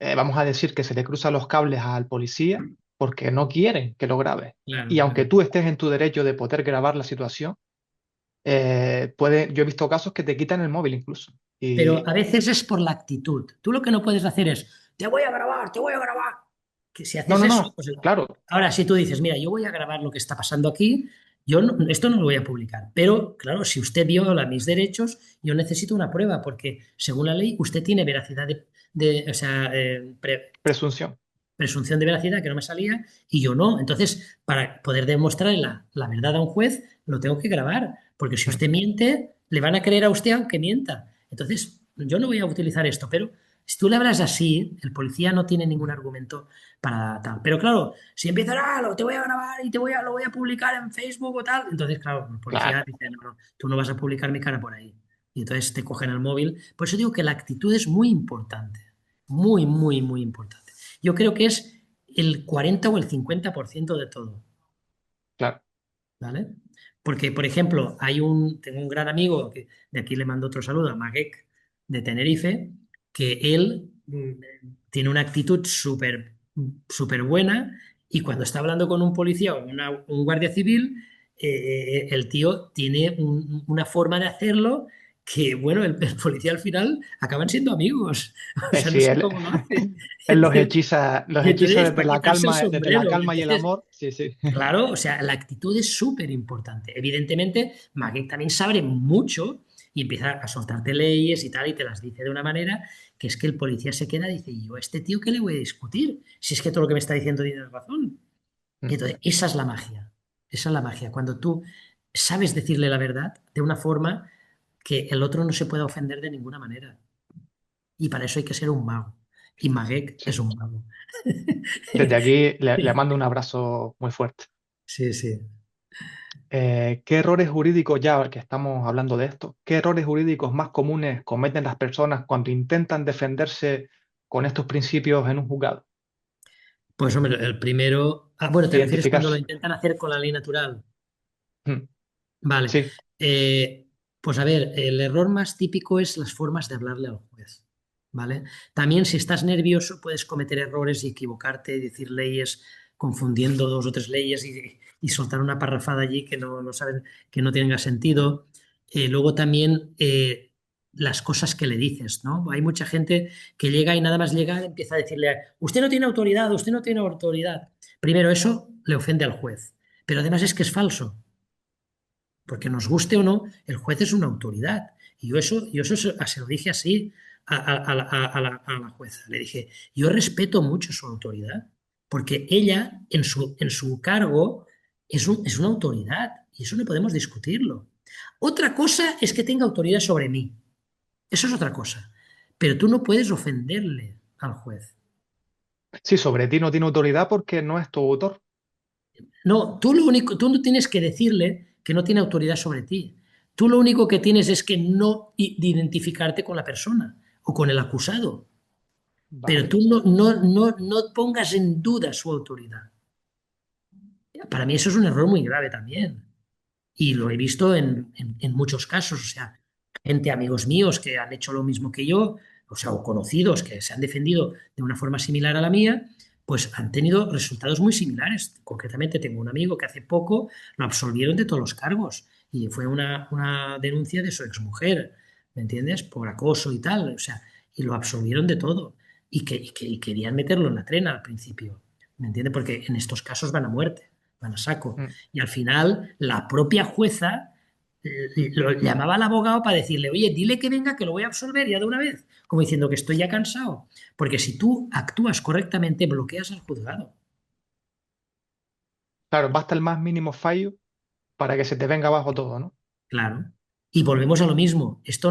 vamos a decir que se le cruzan los cables al policía porque no quieren que lo grabe. claro, Y aunque claro. tú estés en tu derecho de poder grabar la situación, yo he visto casos que te quitan el móvil incluso. Pero Y a veces es por la actitud. Tú lo que no puedes hacer es, te voy a grabar, te voy a grabar. Que si no, haces no, eso, no, pues claro, ahora si tú dices, mira, yo voy a grabar lo que está pasando aquí, esto no lo voy a publicar. Pero claro, si usted viola mis derechos, yo necesito una prueba, porque según la ley usted tiene veracidad o sea, presunción. presunción de veracidad que no me salía y yo no. Entonces, para poder demostrar la verdad a un juez, lo tengo que grabar, porque si Mm. usted miente, le van a creer a usted aunque mienta. Entonces, yo no voy a utilizar esto, pero si tú le hablas así, el policía no tiene ningún argumento para tal. Pero claro, si empiezan, lo te voy a grabar y lo voy a publicar en Facebook o tal, entonces, claro, el policía Claro. dice, no, no, tú no vas a publicar mi cara por ahí. Y entonces te cogen el móvil. Por eso digo que la actitud es muy importante. Muy, muy, muy importante. Yo creo que es el 40 o el 50% de todo. Claro. ¿Vale? Porque, por ejemplo, tengo un gran amigo, que de aquí le mando otro saludo, a Maguec, de Tenerife, que él tiene una actitud súper súper buena y cuando está hablando con un policía o un guardia civil, el tío tiene una forma de hacerlo que, bueno, el policía al final acaban siendo amigos. O sea, no Sí, sé cómo lo hace. él los Y hechiza entonces, para quitarse el desde la sombrero. Y calma y el entonces, amor. Sí, sí. claro, o sea, la actitud es súper importante. Evidentemente, Maggie también sabe mucho y empieza a soltarte leyes y tal, y te las dice de una manera que es que el policía se queda y dice, ¿y yo a este tío qué le voy a discutir? Si es que todo lo que me está diciendo tiene razón. Mm. Entonces, esa es la magia. Esa es la magia. Cuando tú sabes decirle la verdad de una forma que el otro no se pueda ofender de ninguna manera. Y para eso hay que ser un mago. Y Magek Sí. es un mago. Desde aquí le mando un abrazo muy fuerte. Sí, sí. ¿Qué errores jurídicos, ya que estamos hablando de esto, qué errores jurídicos más comunes cometen las personas cuando intentan defenderse con estos principios en un juzgado? Pues hombre, el primero. Ah, bueno, ¿te refieres cuando lo Identificarse. intentan hacer con la ley natural? Mm. Vale. Sí, Eh, pues a ver, el error más típico es las formas de hablarle al juez. ¿Vale? También si estás nervioso puedes cometer errores y equivocarte y decir leyes confundiendo dos o tres leyes y soltar una parrafada allí que no sabes, que no tenga sentido. Luego también las cosas que le dices, ¿no? Hay mucha gente que llega y nada más llegar empieza a decirle, usted no tiene autoridad, usted no tiene autoridad. Primero, eso le ofende al juez, pero además es que es falso. Porque nos guste o no, el juez es una autoridad. Y yo eso se lo dije así a la jueza. Le dije, yo respeto mucho su autoridad, porque ella en su cargo es una autoridad y eso no podemos discutirlo. Otra cosa es que tenga autoridad sobre mí. Eso es otra cosa. Pero tú no puedes ofenderle al juez. sí, sobre ti no tiene autoridad porque no es tu autor. No, tú no tienes que decirle que no tiene autoridad sobre ti. Tú lo único que tienes es que no identificarte con la persona o con el acusado. Pero Vale. tú no pongas en duda su autoridad. Para mí eso es un error muy grave también. Y lo he visto en muchos casos. O sea, gente, amigos míos que han hecho lo mismo que yo, o sea, o conocidos que se han defendido de una forma similar a la mía, pues han tenido resultados muy similares. Concretamente, tengo un amigo que hace poco lo absolvieron de todos los cargos y fue una denuncia de su exmujer, ¿me entiendes? Por acoso y tal. O sea, y lo absolvieron de todo. Y querían meterlo en la trena al principio, ¿me entiendes? Porque en estos casos van a muerte, van a saco. Mm. Y al final, la propia jueza lo llamaba al abogado para decirle, oye, dile que venga, que lo voy a absolver ya de una vez, como diciendo que estoy ya cansado. Porque si tú actúas correctamente, bloqueas al juzgado. Claro, basta el más mínimo fallo para que se te venga abajo todo, ¿no? Claro. Y volvemos a lo mismo. Esto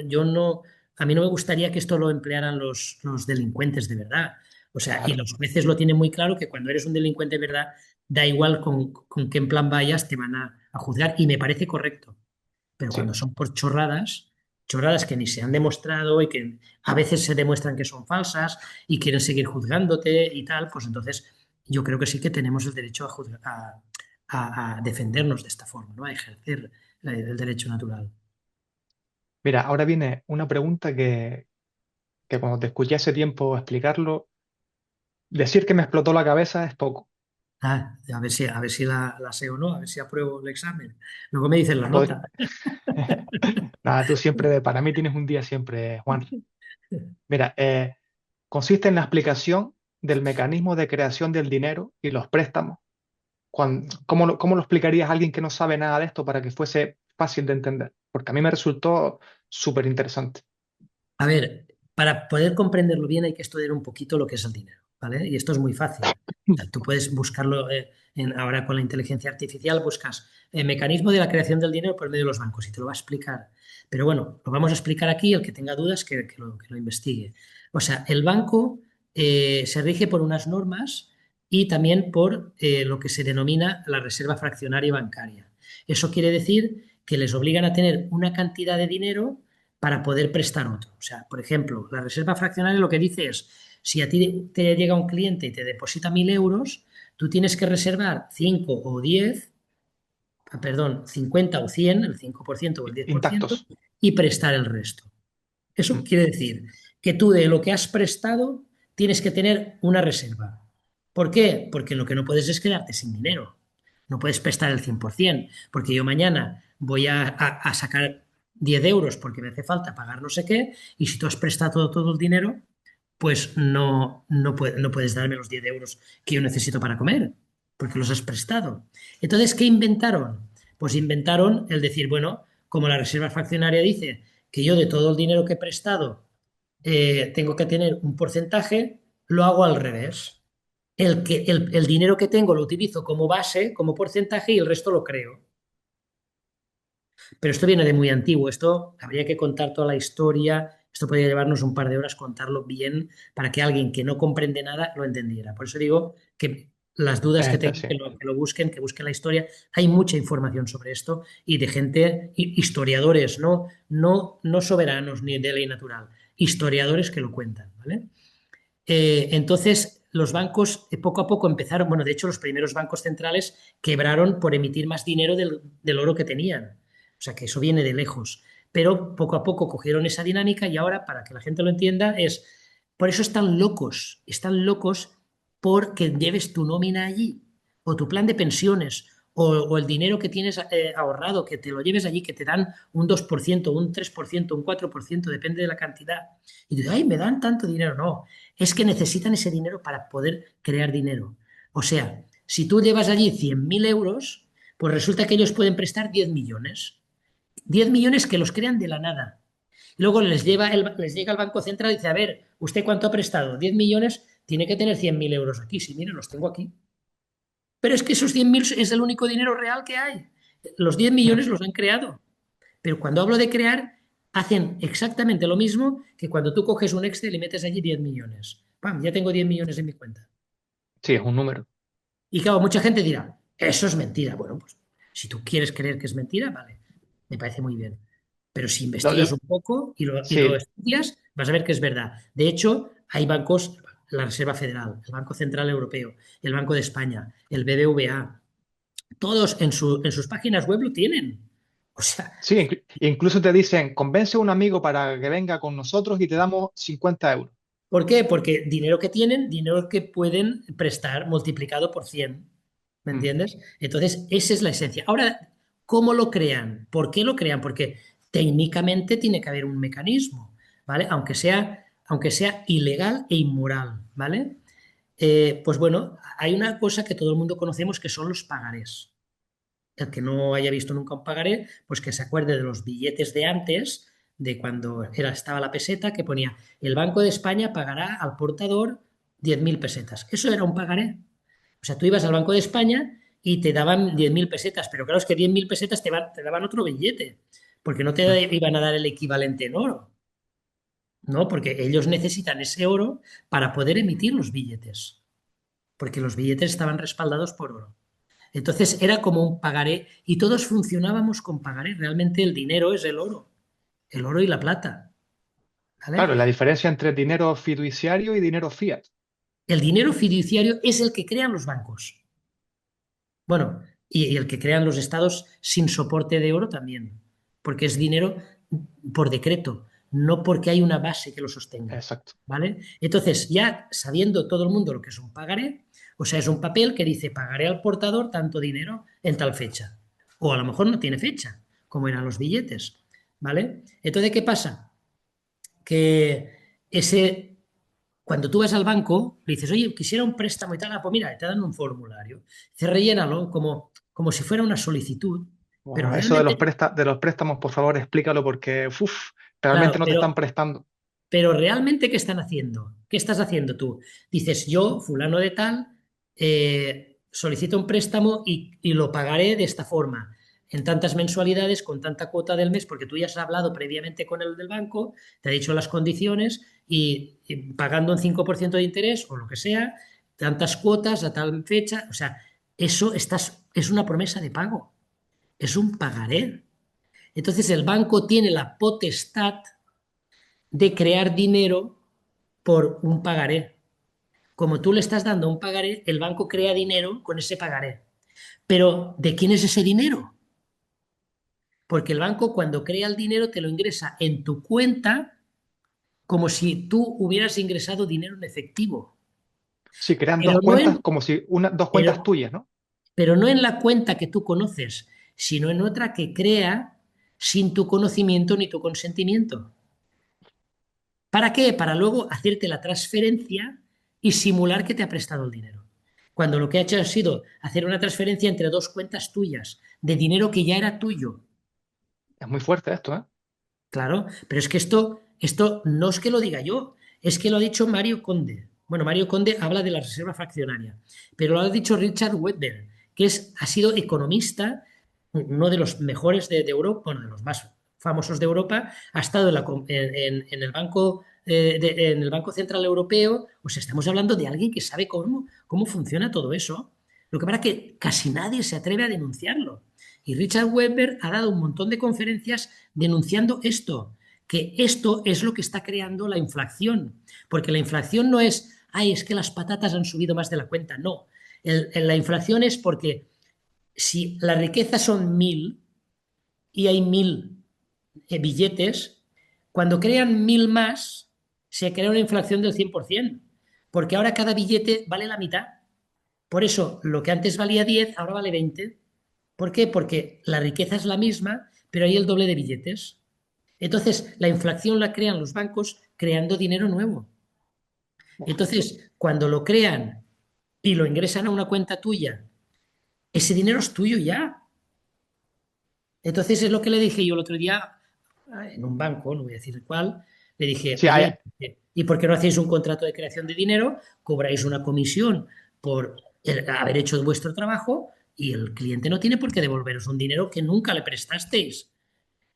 yo no, a mí no me gustaría que esto lo emplearan los delincuentes de verdad. O sea, y Claro. los jueces lo tienen muy claro que cuando eres un delincuente de verdad, da igual con qué en plan vayas, te van a juzgar y me parece correcto. Pero Sí. cuando son por chorradas, chorradas que ni se han demostrado y que a veces se demuestran que son falsas y quieren seguir juzgándote y tal, pues entonces yo creo que sí que tenemos el derecho a defendernos de esta forma, ¿no? A ejercer el derecho natural. Mira, ahora viene una pregunta que cuando te escuché hace tiempo explicarlo, decir que me explotó la cabeza es poco. A ver si la sé o no, a ver si apruebo el examen. Luego me dicen la Pod- nota. Nada, tú siempre, para mí tienes un día siempre, Juan. Mira, consiste en la explicación del mecanismo de creación del dinero y los préstamos. ¿Cómo lo explicarías a alguien que no sabe nada de esto para que fuese fácil de entender? Porque a mí me resultó súper interesante. A ver, para poder comprenderlo bien hay que estudiar un poquito lo que es el dinero, ¿vale? Y esto es muy fácil. O sea, tú puedes buscarlo ahora con la inteligencia artificial, buscas el mecanismo de la creación del dinero por medio de los bancos y te lo va a explicar. Pero bueno, lo vamos a explicar aquí, el que tenga dudas que lo investigue. O sea, el banco se rige por unas normas y también por lo que se denomina la reserva fraccionaria bancaria. Eso quiere decir que les obligan a tener una cantidad de dinero para poder prestar otro. O sea, por ejemplo, la reserva fraccionaria lo que dice es, si a ti te llega un cliente y te deposita 1.000 euros, tú tienes que reservar 5 o 10, perdón, 50 o 100, el 5% o el 10%, Intactos. y prestar el resto. Eso Mm. quiere decir que tú de lo que has prestado tienes que tener una reserva. ¿Por qué? Porque lo que no puedes es quedarte sin dinero. No puedes prestar el 100%, porque yo mañana voy a sacar 10 euros porque me hace falta pagar no sé qué, y si tú has prestado todo el dinero, pues no puedes darme los 10 euros que yo necesito para comer, porque los has prestado. Entonces, ¿qué inventaron? Pues inventaron el decir, bueno, como la reserva fraccionaria dice que yo de todo el dinero que he prestado tengo que tener un porcentaje, lo hago al revés. El dinero que tengo lo utilizo como base, como porcentaje, y el resto lo creo. Pero esto viene de muy antiguo, esto habría que contar toda la historia, esto podría llevarnos un par de horas contarlo bien para que alguien que no comprende nada lo entendiera. Por eso digo que las dudas que tengan, Sí. que lo busquen, que busquen la historia. Hay mucha información sobre esto y de gente, historiadores, no soberanos ni de ley natural, historiadores que lo cuentan, ¿vale? Entonces, los bancos poco a poco empezaron, bueno, de hecho, los primeros bancos centrales quebraron por emitir más dinero del oro que tenían. O sea, que eso viene de lejos. Pero poco a poco cogieron esa dinámica y ahora, para que la gente lo entienda, por eso están locos porque lleves tu nómina allí, o tu plan de pensiones, o el dinero que tienes ahorrado, que te lo lleves allí, que te dan un 2%, un 3%, un 4%, depende de la cantidad. Y dices, ay, me dan tanto dinero. No, es que necesitan ese dinero para poder crear dinero. O sea, si tú llevas allí 100.000 euros, pues resulta que ellos pueden prestar 10 millones. 10 millones que los crean de la nada. Luego les llega el Banco Central y dice, a ver, ¿usted cuánto ha prestado? 10 millones, tiene que tener 100.000 euros aquí. Sí, mire, los tengo aquí. Pero es que esos 100.000 es el único dinero real que hay. Los 10 millones los han creado. Pero cuando hablo de crear, hacen exactamente lo mismo que cuando tú coges un Excel y metes allí 10 millones. ¡Pam! Ya tengo 10 millones en mi cuenta. Sí, es un número. Y claro, mucha gente dirá, eso es mentira. Bueno, pues si tú quieres creer que es mentira, vale, me parece muy bien. Pero si Lo- investigas lo- un poco y lo sí, estudias, vas a ver que es verdad. De hecho, hay bancos, la Reserva Federal, el Banco Central Europeo, el Banco de España, el BBVA, todos en sus páginas web lo tienen. O sea, sí, incluso te dicen, convence a un amigo para que venga con nosotros y te damos 50 euros. ¿por qué? Porque dinero que tienen, dinero que pueden prestar multiplicado por 100. ¿Me Mm. entiendes? Entonces, esa es la esencia. Ahora, ¿cómo lo crean? ¿Por qué lo crean? Porque técnicamente tiene que haber un mecanismo, ¿vale? Aunque sea ilegal e inmoral, ¿vale? Pues bueno, hay una cosa que todo el mundo conocemos que son los pagarés. El que no haya visto nunca un pagaré, pues que se acuerde de los billetes de antes, de cuando estaba la peseta, que ponía el Banco de España pagará al portador 10.000 pesetas. Eso era un pagaré. O sea, tú ibas al Banco de España y te daban 10.000 pesetas, pero claro, es que 10.000 pesetas te daban otro billete, porque no Mm. te iban a dar el equivalente en oro, ¿no? Porque ellos necesitan ese oro para poder emitir los billetes, porque los billetes estaban respaldados por oro. Entonces era como un pagaré y todos funcionábamos con pagaré. Realmente el dinero es el oro y la plata, ¿vale? Claro, la diferencia entre dinero fiduciario y dinero fiat. El dinero fiduciario es el que crean los bancos. Bueno, y el que crean los estados sin soporte de oro también, porque es dinero por decreto, no porque hay una base que lo sostenga, Exacto. ¿vale? Entonces, ya sabiendo todo el mundo lo que es un pagaré, o sea, es un papel que dice pagaré al portador tanto dinero en tal fecha, o a lo mejor no tiene fecha, como eran los billetes, ¿vale? Entonces, ¿qué pasa? Que cuando tú vas al banco, le dices, oye, quisiera un préstamo y tal, pues mira, te dan un formulario. Dice, rellénalo como si fuera una solicitud, pero Wow, eso de realmente, de los préstamos, por favor, explícalo porque realmente claro, no te están pero, prestando. pero realmente, ¿qué están haciendo? ¿Qué estás haciendo tú? Dices, yo, fulano de tal, solicito un préstamo y lo pagaré de esta forma, en tantas mensualidades, con tanta cuota del mes, porque tú ya has hablado previamente con el del banco, te ha dicho las condiciones y pagando un 5% de interés o lo que sea, tantas cuotas a tal fecha, o sea, es una promesa de pago, es un pagaré. Entonces el banco tiene la potestad de crear dinero por un pagaré. Como tú le estás dando un pagaré, el banco crea dinero con ese pagaré. Pero ¿de quién es ese dinero? Porque el banco cuando crea el dinero te lo ingresa en tu cuenta como si tú hubieras ingresado dinero en efectivo, Sí, crean pero dos no cuentas en, como si dos cuentas pero, tuyas, ¿no? pero no en la cuenta que tú conoces, sino en otra que crea sin tu conocimiento ni tu consentimiento. ¿Para qué? Para luego hacerte la transferencia y simular que te ha prestado el dinero. Cuando lo que ha hecho ha sido hacer una transferencia entre dos cuentas tuyas de dinero que ya era tuyo. Es muy fuerte esto, ¿eh? Claro, pero es que esto no es que lo diga yo, es que lo ha dicho Mario Conde. Bueno, Mario Conde habla de la reserva fraccionaria, pero lo ha dicho Richard Wedder, que ha sido economista, uno de los mejores de Europa, bueno, de los más famosos de Europa, ha estado en el Banco, en el Banco Central Europeo. O sea, estamos hablando de alguien que sabe cómo funciona todo eso. Lo que pasa es que casi nadie se atreve a denunciarlo. Y Richard Weber ha dado un montón de conferencias denunciando esto, que esto es lo que está creando la inflación. Porque la inflación no es, ay, es que las patatas han subido más de la cuenta. No. La inflación es porque si la riqueza son 1.000 y hay 1.000 billetes, cuando crean 1.000 más, se crea una inflación del 100%, porque ahora cada billete vale la mitad. Por eso, lo que antes valía 10 ahora vale 20. ¿Por qué? Porque la riqueza es la misma, pero hay el doble de billetes. Entonces, la inflación la crean los bancos creando dinero nuevo. Uf. Entonces, cuando lo crean y lo ingresan a una cuenta tuya, ese dinero es tuyo ya. Entonces, es lo que le dije yo el otro día en un banco, no voy a decir cuál, le dije, Sí, oye, ¿y por qué no hacéis un contrato de creación de dinero? Cobráis una comisión por haber hecho vuestro trabajo y el cliente no tiene por qué devolveros un dinero que nunca le prestasteis.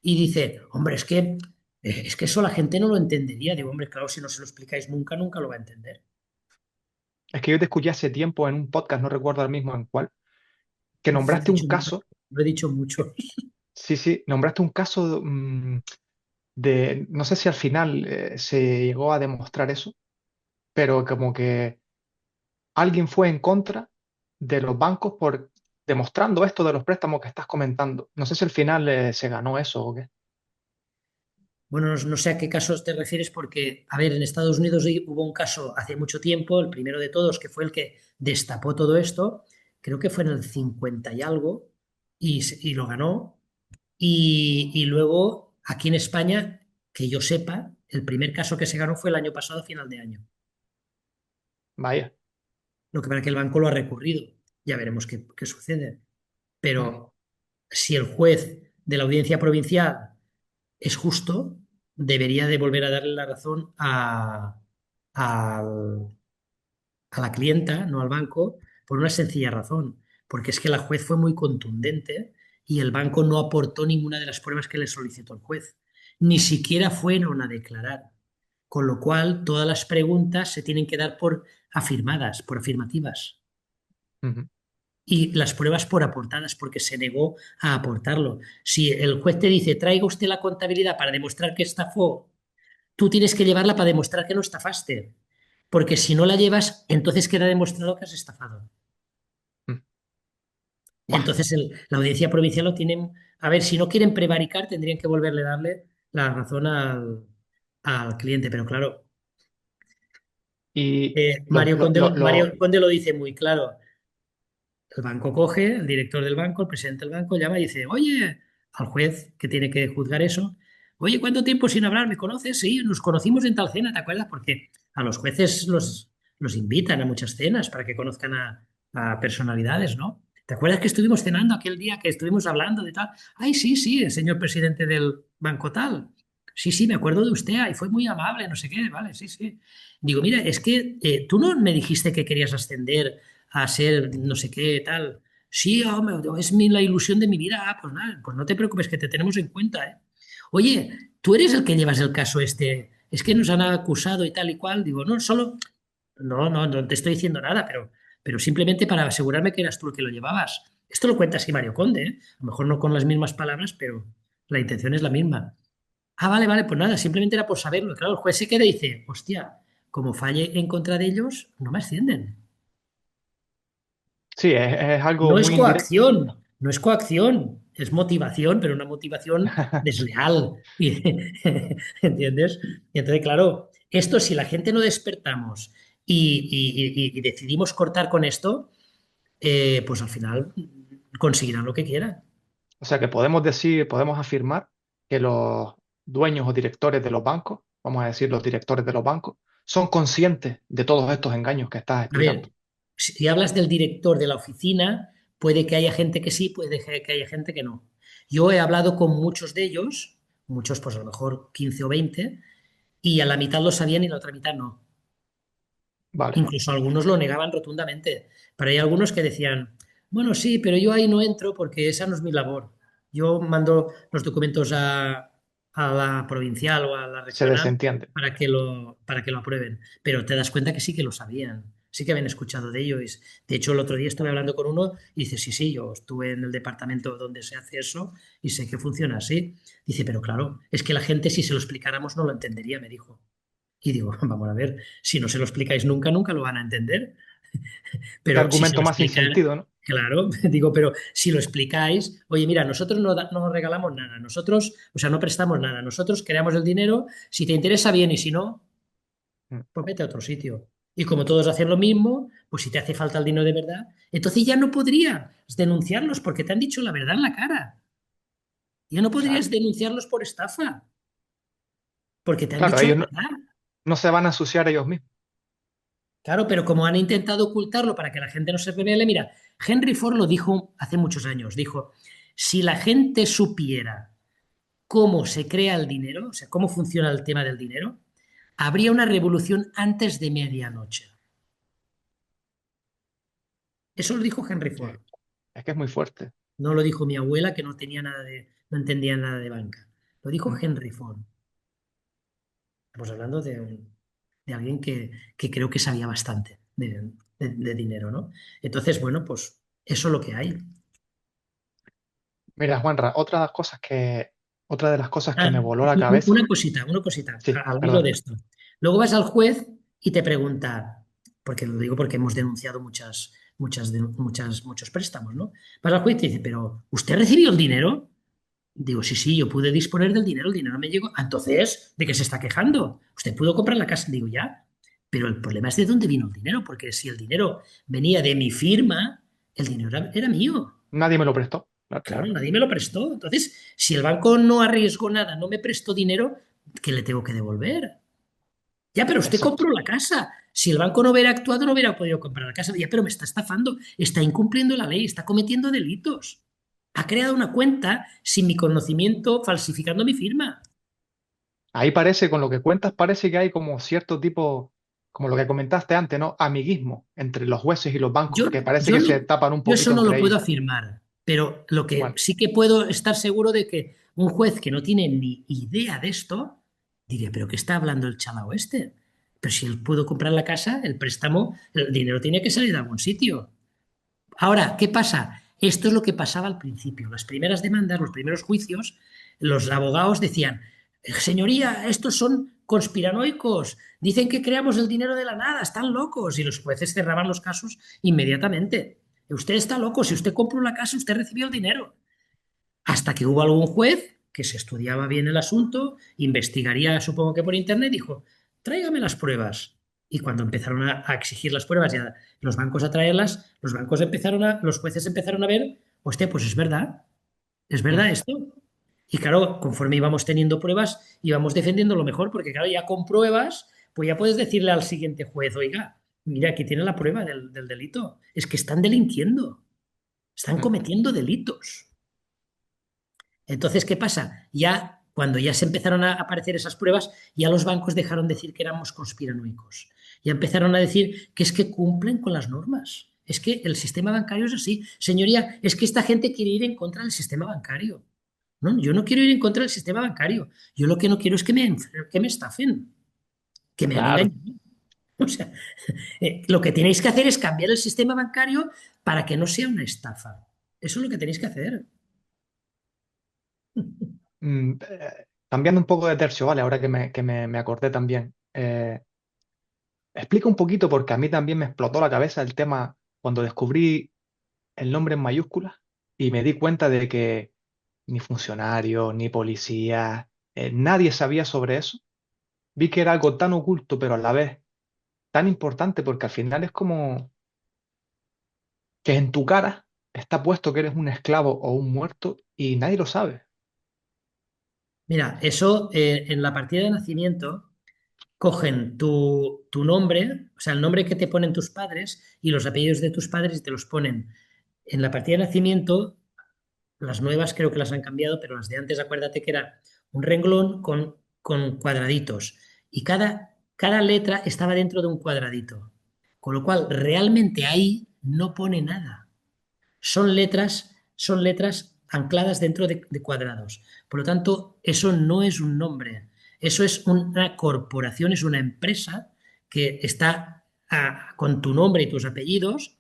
Y dice, hombre, es que eso la gente no lo entendería. Digo, hombre, claro, si no se lo explicáis nunca, nunca lo va a entender. es que yo te escuché hace tiempo en un podcast, no recuerdo ahora mismo en cuál, que Uf, nombraste un caso, lo he dicho mucho. sí, sí, nombraste un caso no sé si al final se llegó a demostrar eso, pero como que alguien fue en contra de los bancos por demostrando esto de los préstamos que estás comentando. No sé si al final se ganó eso o qué. Bueno, no sé a qué casos te refieres porque, a ver, en Estados Unidos hubo un caso hace mucho tiempo, el primero de todos, que fue el que destapó todo esto, creo que fue en el 50 y algo, y lo ganó. Y luego, aquí en España, que yo sepa, el primer caso que se ganó fue el año pasado, a final de año. Vaya. Lo que pasa es que el banco lo ha recurrido. Ya veremos qué sucede. Mm. Pero si el juez de la audiencia provincial es justo, debería de volver a darle la razón al- a la clienta, no al banco, por una sencilla razón, porque es que la juez fue muy contundente y el banco no aportó ninguna de las pruebas que le solicitó el juez. Ni siquiera fueron a declarar. Con lo cual, todas las preguntas se tienen que dar por afirmadas, por afirmativas. Ujú. Y las pruebas por aportadas, porque se negó a aportarlo. Si el juez te dice, traiga usted la contabilidad para demostrar que estafó, tú tienes que llevarla para demostrar que no estafaste. Porque si no la llevas, entonces queda demostrado que has estafado. Mm. Buah. Entonces la audiencia provincial lo tienen. A ver, si no quieren prevaricar, tendrían que volverle a darle la razón al cliente. Pero claro, Y lo, Mario lo, Conde, lo, lo- Mario Conde lo dice muy claro. El banco coge, el director del banco, el presidente del banco llama y dice, oye, al juez que tiene que juzgar eso, oye, ¿cuánto tiempo sin hablar? ¿Me conoces? Sí, nos conocimos en tal cena, ¿te acuerdas? Porque a los jueces los invitan a muchas cenas para que conozcan a personalidades, ¿no? ¿Te acuerdas que estuvimos cenando aquel día que estuvimos hablando de tal? Ay, sí, sí, el señor presidente del banco tal. Sí, sí, me acuerdo de usted, y fue muy amable, no sé qué, vale, sí, sí. Digo, mira, es que tú no me dijiste que querías ascender a ser no sé qué, tal. Sí, hombre, es la ilusión de mi vida. Ah, pues nada, pues no te preocupes, que te tenemos en cuenta, ¿eh? Oye, tú eres el que llevas el caso este. Es que nos han acusado y tal y cual. Digo, no, solo. No, no, no te estoy diciendo nada, pero simplemente para asegurarme que eras tú el que lo llevabas. Esto lo cuenta así Mario Conde, ¿eh? A lo mejor no con las mismas palabras, pero. La intención es la misma. Ah, vale, vale, pues nada, simplemente era por saberlo. Claro, el juez se queda y dice, hostia, como falle en contra de ellos, no me ascienden. Sí, es algo No es muy indirecto. coacción, no es coacción, es motivación, pero una motivación desleal. ¿Entiendes? Y entonces, claro, esto si la gente no despertamos y decidimos cortar con esto, pues al final conseguirán lo que quieran. O sea que podemos decir, podemos afirmar que los dueños o directores de los bancos, vamos a decir los directores de los bancos, son conscientes de todos estos engaños que estás A explicando. ver, si hablas del director de la oficina, puede que haya gente que sí, puede que haya gente que no. Yo he hablado con muchos de ellos, muchos pues a lo mejor 15 o 20, y a la mitad lo sabían y la otra mitad no. Vale, Incluso algunos lo negaban rotundamente. Pero hay algunos que decían, bueno, sí, pero yo ahí no entro porque esa no es mi labor. Yo mando los documentos a la provincial o a la se regional desentiende. para que lo aprueben. Pero te das cuenta que sí que lo sabían, sí que habían escuchado de ello. De hecho, el otro día estuve hablando con uno y dice, sí, sí, yo estuve en el departamento donde se hace eso y sé que funciona así. Dice, pero claro, es que la gente si se lo explicáramos no lo entendería, me dijo. Y digo, vamos a ver, si no se lo explicáis nunca, nunca lo van a entender. Qué Pero si se argumento lo más sin explican, sentido, ¿no? claro, digo, pero si lo explicáis, oye, mira, nosotros no, no regalamos nada, nosotros, o sea, no prestamos nada, nosotros creamos el dinero, si te interesa bien y si no, Mm. pues vete a otro sitio. Y como todos hacen lo mismo, pues si te hace falta el dinero de verdad, entonces ya no podrías denunciarlos porque te han dicho la verdad en la cara. Ya no Claro, podrías denunciarlos por estafa porque te han claro, dicho la ellos no, verdad. no se van a asociar ellos mismos. Claro, pero como han intentado ocultarlo para que la gente no se revele, mira, Henry Ford lo dijo hace muchos años, dijo, si la gente supiera cómo se crea el dinero, o sea, cómo funciona el tema del dinero, habría una revolución antes de medianoche. Eso lo dijo Henry Sí, Ford. es que es muy fuerte. No lo dijo mi abuela, que no tenía nada no entendía nada de banca. Lo dijo Mm. Henry Ford. Estamos hablando de alguien que creo que sabía bastante de dinero, ¿no? Entonces, bueno, pues eso es lo que hay. Mira, Juanra, otra de las cosas que Ah, me voló la cabeza, una cosita, sí, al hilo de perdona, esto. Luego vas al juez y te pregunta, porque lo digo porque hemos denunciado muchos préstamos, ¿no? Vas al juez y te dice, pero ¿usted recibió el dinero? Digo, sí, sí, yo pude disponer del dinero, el dinero me llegó. "Ah, entonces, ¿de qué se está quejando? Usted pudo comprar la casa". Digo, ya, pero el problema es de dónde vino el dinero, porque si el dinero venía de mi firma, el dinero era mío. nadie me lo prestó. Claro, Claro, nadie me lo prestó. Entonces, si el banco no arriesgó nada, no me prestó dinero, ¿qué le tengo que devolver? Ya, pero usted exacto. compró la casa. Si el banco no hubiera actuado, no hubiera podido comprar la casa. Ya, pero me está estafando, está incumpliendo la ley, está cometiendo delitos. Ha creado una cuenta sin mi conocimiento, falsificando mi firma. Ahí parece, con lo que cuentas, parece que hay como cierto tipo, como lo que comentaste antes, ¿no? Amiguismo entre los jueces y los bancos, Yo, que parece yo, que no, se tapan un yo eso poquito no lo entre puedo ellos. afirmar, pero lo que Bueno, sí que puedo estar seguro de que un juez que no tiene ni idea de esto, diría, pero ¿qué está hablando el chalao este? Pero si él pudo comprar la casa, el préstamo, el dinero tiene que salir de algún sitio. Ahora, ¿qué pasa? Esto es lo que pasaba al principio. Las primeras demandas, los primeros juicios, los abogados decían, señoría, estos son conspiranoicos, dicen que creamos el dinero de la nada, están locos. Y los jueces cerraban los casos inmediatamente. Usted está loco, si usted compró la casa, usted recibió el dinero. Hasta que hubo algún juez que se estudiaba bien el asunto, investigaría, supongo que por internet, dijo, tráigame las pruebas. Y cuando empezaron a exigir las pruebas y a los bancos a traerlas, los jueces empezaron a ver, hostia, pues es mm, verdad esto. Y claro, conforme íbamos teniendo pruebas, íbamos defendiendo lo mejor, porque claro, ya con pruebas, pues ya puedes decirle al siguiente juez, oiga, mira, aquí tiene la prueba del delito. Es que están delinquiendo, están mm. cometiendo delitos. Entonces, ¿qué pasa? Ya cuando ya se empezaron a aparecer esas pruebas, ya los bancos dejaron de decir que éramos conspiranoicos. Ya empezaron a decir que es que cumplen con las normas. Es que el sistema bancario es así. Señoría, es que esta gente quiere ir en contra del sistema bancario. No, yo no quiero ir en contra del sistema bancario. Yo lo que no quiero es que me estafen, que me han Claro. engañado. O sea, lo que tenéis que hacer es cambiar el sistema bancario para que no sea una estafa. Eso es lo que tenéis que hacer. Cambiando un poco de tercio, ¿vale? Ahora que me acordé también. Explica un poquito, porque a mí también me explotó la cabeza el tema cuando descubrí el nombre en mayúsculas y me di cuenta de que ni funcionarios, ni policías, nadie sabía sobre eso. Vi que era algo tan oculto, pero a la vez tan importante, porque al final es como que en tu cara está puesto que eres un esclavo o un muerto y nadie lo sabe. Mira, eso en la partida de nacimiento cogen tu nombre, o sea, el nombre que te ponen tus padres y los apellidos de tus padres y te los ponen. En la partida de nacimiento, las nuevas creo que las han cambiado, pero las de antes acuérdate que era un renglón con cuadraditos y cada letra estaba dentro de un cuadradito. Con lo cual, realmente ahí no pone nada. Son letras ancladas dentro de cuadrados. Por lo tanto, eso no es un nombre. Eso es una corporación, es una empresa que está con tu nombre y tus apellidos,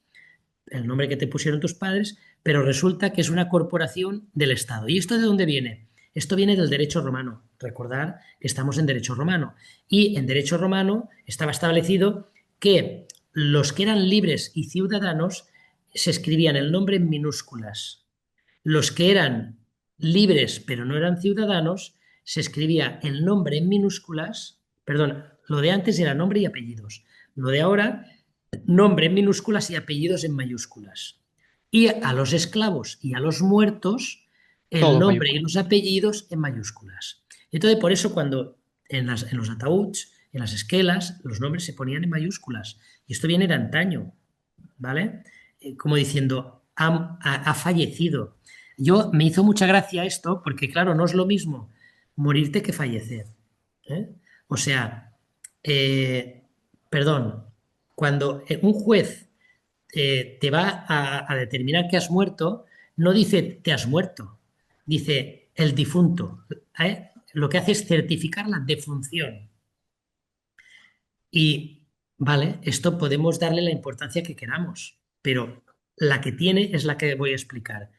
el nombre que te pusieron tus padres, pero resulta que es una corporación del Estado. ¿Y esto de dónde viene? Esto viene del derecho romano. Recordar que estamos en derecho romano. Y en derecho romano estaba establecido que los que eran libres y ciudadanos se escribían el nombre en minúsculas. Los que eran libres pero no eran ciudadanos, se escribía el nombre en minúsculas. Perdón, lo de antes era nombre y apellidos. Lo de ahora, nombre en minúsculas y apellidos en mayúsculas. Y a los esclavos y a los muertos, el Todo en nombre y mayúsculas. los apellidos en mayúsculas. Entonces, por eso cuando en los ataúdes, en las esquelas, los nombres se ponían en mayúsculas. Y esto viene de antaño, ¿vale? Como diciendo, ha fallecido. Yo me hizo mucha gracia esto porque, claro, no es lo mismo morirte que fallecer. ¿Eh? O sea, eh, perdón, cuando un juez te va a determinar que has muerto, no dice te has muerto, dice el difunto. Lo que hace es certificar la defunción. Y, vale, esto podemos darle la importancia que queramos, pero la que tiene es la que voy a explicar.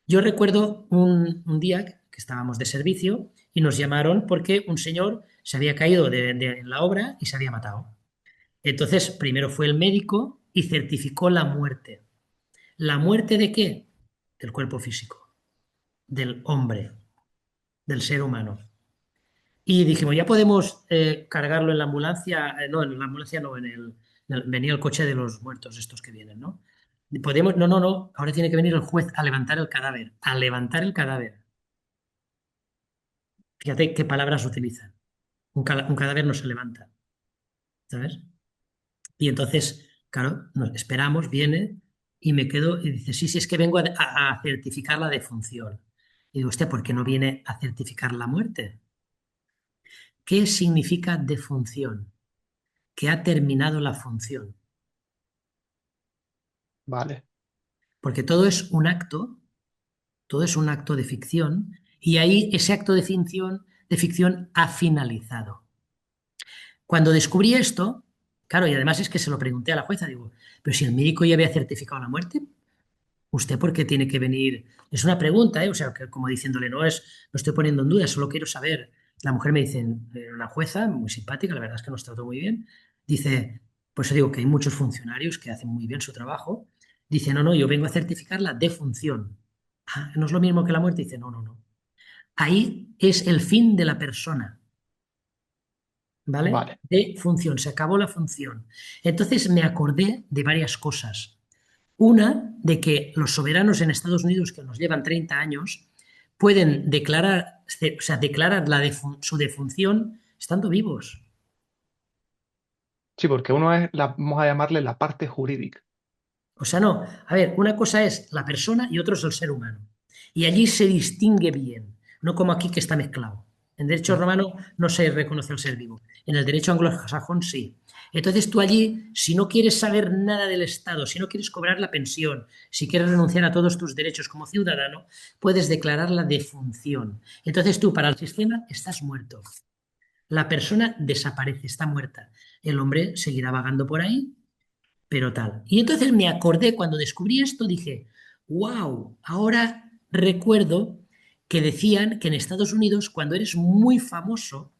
Yo recuerdo un día que estábamos de servicio y nos llamaron porque un señor se había caído en la obra y se había matado. Entonces, primero fue el médico y certificó la muerte. ¿La muerte de qué? Del cuerpo físico, del hombre, del ser humano. Y dijimos, ya podemos cargarlo en la ambulancia, no, en la ambulancia no, venía el coche de los muertos estos que vienen, ¿no? Podemos, no, no, no, ahora tiene que venir el juez a levantar el cadáver, a levantar el cadáver. Fíjate qué palabras utilizan. Un cadáver no se levanta, ¿sabes? Y entonces, claro, nos esperamos, viene y me quedo y dice, sí, sí, es que vengo a certificar la defunción. Y digo, usted, ¿por qué no viene a certificar la muerte? ¿Qué significa defunción? Que ha terminado la función. Vale, Porque todo es un acto de ficción, y ahí ese acto de ficción ha finalizado. Cuando descubrí esto, claro, y además es que se lo pregunté a la jueza, digo, pero si el médico ya había certificado la muerte, ¿usted por qué tiene que venir? Es una pregunta, ¿eh? O sea, que como diciéndole, no estoy poniendo en duda, solo quiero saber. La mujer me dice, una jueza muy simpática, la verdad es que nos trató muy bien, dice, pues yo digo que hay muchos funcionarios que hacen muy bien su trabajo. Dice, no, no, yo vengo a certificar la defunción. Ah, no es lo mismo que la muerte. Dice, no, no, no. Ahí es el fin de la persona, ¿vale? vale. De función, se acabó la función. Entonces me acordé de varias cosas. Una, de que los soberanos en Estados Unidos, que nos llevan 30 años, pueden declarar, o sea, declarar su defunción estando vivos. Sí, porque uno es, vamos a llamarle la parte jurídica. O sea, no, a ver, una cosa es la persona y otro es el ser humano. Y allí se distingue bien, no como aquí que está mezclado. En derecho Mm. romano no se reconoce el ser vivo, en el derecho anglosajón sí. Entonces tú allí, si no quieres saber nada del Estado, si no quieres cobrar la pensión, si quieres renunciar a todos tus derechos como ciudadano, puedes declarar la defunción. Entonces tú, para el sistema, estás muerto. La persona desaparece, está muerta. El hombre seguirá vagando por ahí, pero tal. Y entonces me acordé cuando descubrí esto, dije, wow, ahora recuerdo que decían que en Estados Unidos, cuando eres muy famoso,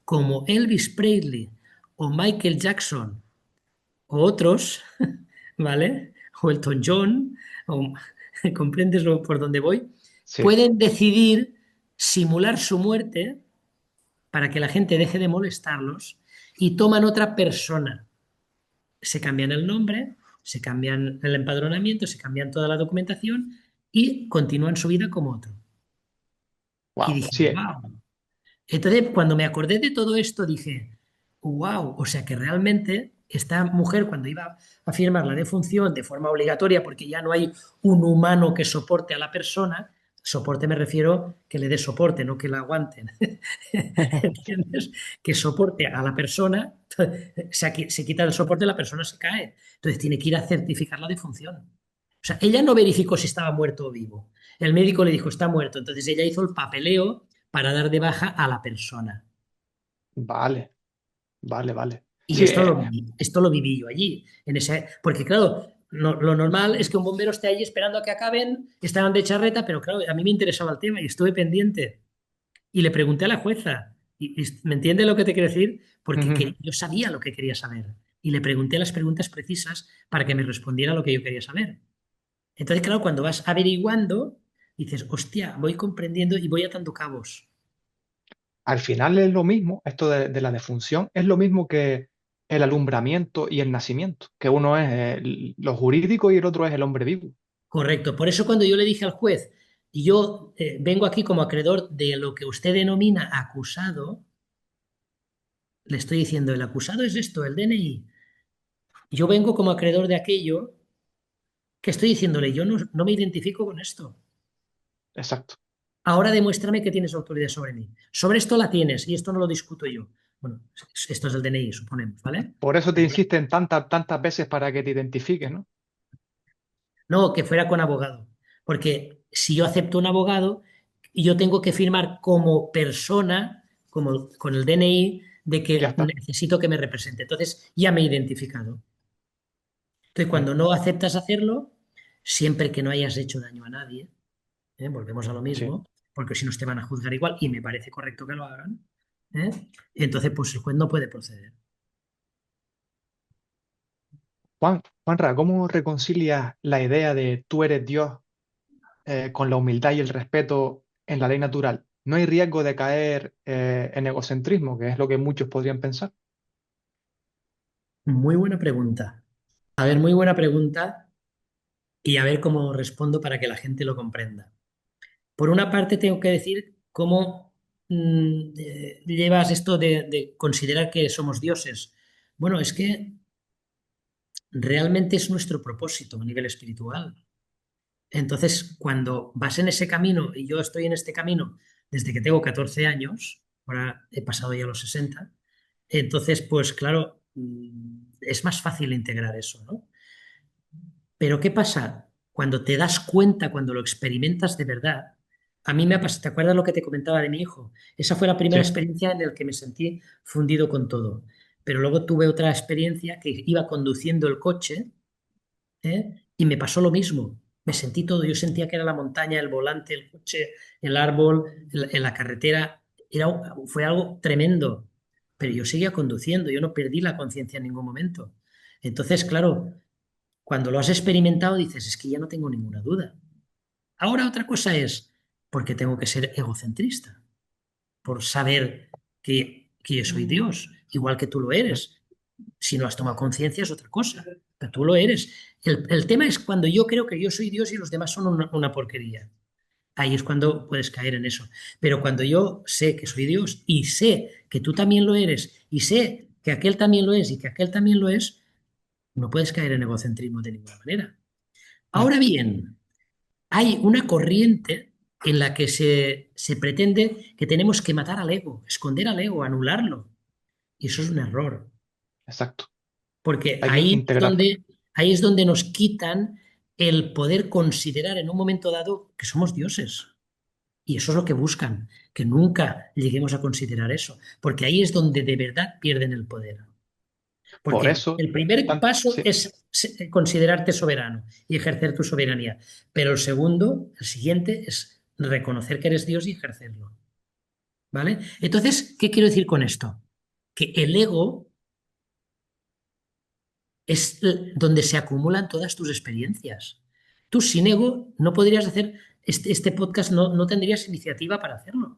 como Elvis Presley o Michael Jackson o otros, ¿vale? O Elton John, o, ¿comprendes por dónde voy? Sí. Pueden decidir simular su muerte para que la gente deje de molestarlos y toman otra persona. Se cambian el nombre, se cambian el empadronamiento, se cambian toda la documentación y continúan su vida como otro. Y Wow. dije, Sí, wow. Entonces, cuando me acordé de todo esto, dije, wow, o sea que realmente esta mujer cuando iba a firmar la defunción de forma obligatoria, porque ya no hay un humano que soporte a la persona, soporte me refiero que le dé soporte, no que la aguanten, ¿entiendes? Que soporte a la persona, se quita el soporte, la persona se cae. Entonces tiene que ir a certificar la defunción. O sea, ella no verificó si estaba muerto o vivo. El médico le dijo, está muerto. Entonces ella hizo el papeleo para dar de baja a la persona. vale, vale, vale. Y Sí, esto lo viví yo allí, en ese, porque claro, lo normal es que un bombero esté allí esperando a que acaben, estaban de charreta, pero claro, a mí me interesaba el tema y estuve pendiente. Y le pregunté a la jueza, y ¿me entiende lo que te quiero decir? Porque ujú. yo sabía lo que quería saber. Y le pregunté las preguntas precisas para que me respondiera lo que yo quería saber. Entonces, claro, cuando vas averiguando, dices, hostia, voy comprendiendo y voy atando cabos. Al final es lo mismo, esto de la defunción, es lo mismo que el alumbramiento y el nacimiento, que uno es lo jurídico y el otro es el hombre vivo. Correcto. Por eso cuando yo le dije al juez, y yo vengo aquí como acreedor de lo que usted denomina acusado, le estoy diciendo, el acusado es esto, el DNI. Yo vengo como acreedor de aquello que estoy diciéndole, yo no me identifico con esto. Exacto. Ahora demuéstrame que tienes autoridad sobre mí. Sobre esto la tienes y esto no lo discuto yo. Bueno, esto es el DNI, suponemos, ¿vale? Por eso te insisten tantas veces para que te identifiques, ¿no? No, que fuera con abogado. Porque si yo acepto un abogado, yo tengo que firmar como persona, como con el DNI, de Ya que está. necesito que me represente. Entonces ya me he identificado. Entonces, Mm, cuando no aceptas hacerlo, siempre que no hayas hecho daño a nadie, volvemos a lo sí. mismo, porque si no te van a juzgar igual y me parece correcto que lo hagan, ¿eh? Entonces pues el juez no puede proceder. Juanra, ¿cómo reconcilias la idea de tú eres Dios con la humildad y el respeto en la ley natural? ¿No hay riesgo de caer en egocentrismo, que es lo que muchos podrían pensar? Muy buena pregunta. A ver, muy buena pregunta y a ver cómo respondo para que la gente lo comprenda. Por una parte, tengo que decir cómo llevas esto de considerar que somos dioses. Bueno, es que realmente es nuestro propósito a nivel espiritual. Entonces, cuando vas en ese camino, y yo estoy en este camino desde que tengo 14 años, ahora he pasado ya los 60, entonces, pues claro, es más fácil integrar eso, ¿no? Pero ¿qué pasa? Cuando te das cuenta, cuando lo experimentas de verdad, a mí me ha pasado, ¿te acuerdas lo que te comentaba de mi hijo? Esa fue la primera Sí. experiencia en la que me sentí fundido con todo. Pero luego tuve otra experiencia que iba conduciendo el coche, y me pasó lo mismo. Me sentí todo, yo sentía que era la montaña, el volante, el coche, el árbol, en la carretera. Fue algo tremendo. Pero yo seguía conduciendo, yo no perdí la conciencia en ningún momento. Entonces, claro, cuando lo has experimentado dices, es que ya no tengo ninguna duda. Ahora otra cosa es, porque tengo que ser egocentrista, por saber que yo soy Dios, igual que tú lo Mm, eres. Si no has tomado conciencia es otra cosa, pero tú lo eres. El tema es cuando yo creo que yo soy Dios y los demás son una porquería. Ahí es cuando puedes caer en eso. Pero cuando yo sé que soy Dios y sé que tú también lo eres y sé que aquel también lo es y que aquel también lo es, no puedes caer en egocentrismo de ninguna manera. mm. Ahora bien, hay una corriente en la que se pretende que tenemos que matar al ego, esconder al ego, anularlo. Y eso es un error, Exacto. porque Hay que integrar. ahí es donde nos quitan el poder considerar en un momento dado que somos dioses. Y eso es lo que buscan, que nunca lleguemos a considerar eso, porque ahí es donde de verdad pierden el poder. Por Porque eso, el primer paso sí, es considerarte soberano y ejercer tu soberanía. Pero el segundo, el siguiente, es reconocer que eres Dios y ejercerlo. ¿Vale? Entonces, ¿qué quiero decir con esto? Que el ego es donde se acumulan todas tus experiencias. Tú sin ego no podrías hacer este podcast, no tendrías iniciativa para hacerlo.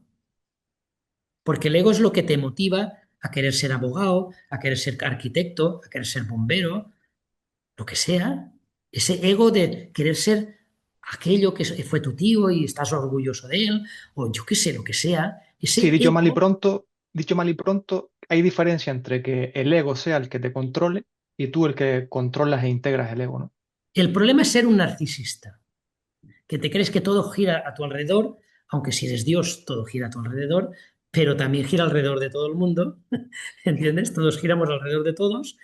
Porque el ego es lo que te motiva a querer ser abogado, a querer ser arquitecto, a querer ser bombero, lo que sea. Ese ego de querer ser aquello que fue tu tío y estás orgulloso de él, o yo qué sé, lo que sea. sí, Ese ego, dicho mal y pronto, hay diferencia entre que el ego sea el que te controle y tú el que controlas e integras el ego, ¿no? el problema es ser un narcisista, que te crees que todo gira a tu alrededor, aunque si eres Dios, todo gira a tu alrededor, pero también gira alrededor de todo el mundo, ¿entiendes? Todos giramos alrededor de todos,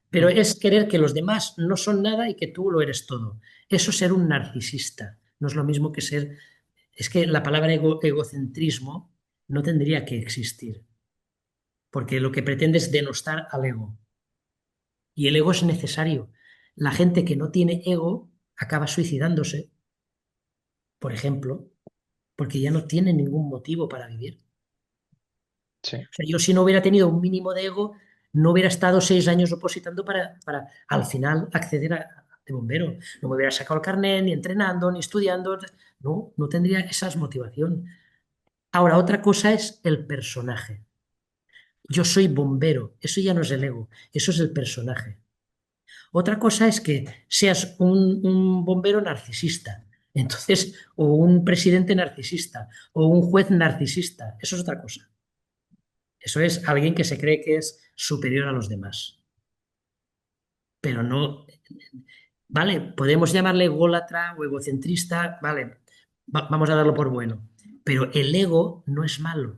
pero Mm, es querer que los demás no son nada y que tú lo eres todo. Eso es ser un narcisista. No es lo mismo que ser. Es que la palabra egocentrismo no tendría que existir, porque lo que pretende es denostar al ego. Y el ego es necesario. La gente que no tiene ego acaba suicidándose, por ejemplo, porque ya no tiene ningún motivo para vivir. sí, O sea, yo si no hubiera tenido un mínimo de ego, no hubiera estado 6 años opositando para al final acceder de bombero. No me hubiera sacado el carnet, ni entrenando, ni estudiando. No, no tendría esa motivación. Ahora, otra cosa es el personaje. Yo soy bombero, eso ya no es el ego, eso es el personaje. Otra cosa es que seas un bombero narcisista, entonces, o un presidente narcisista, o un juez narcisista, eso es otra cosa. Eso es alguien que se cree que es superior a los demás. Pero no, vale, podemos llamarle ególatra o egocentrista, vale, vamos a darlo por bueno. Pero el ego no es malo.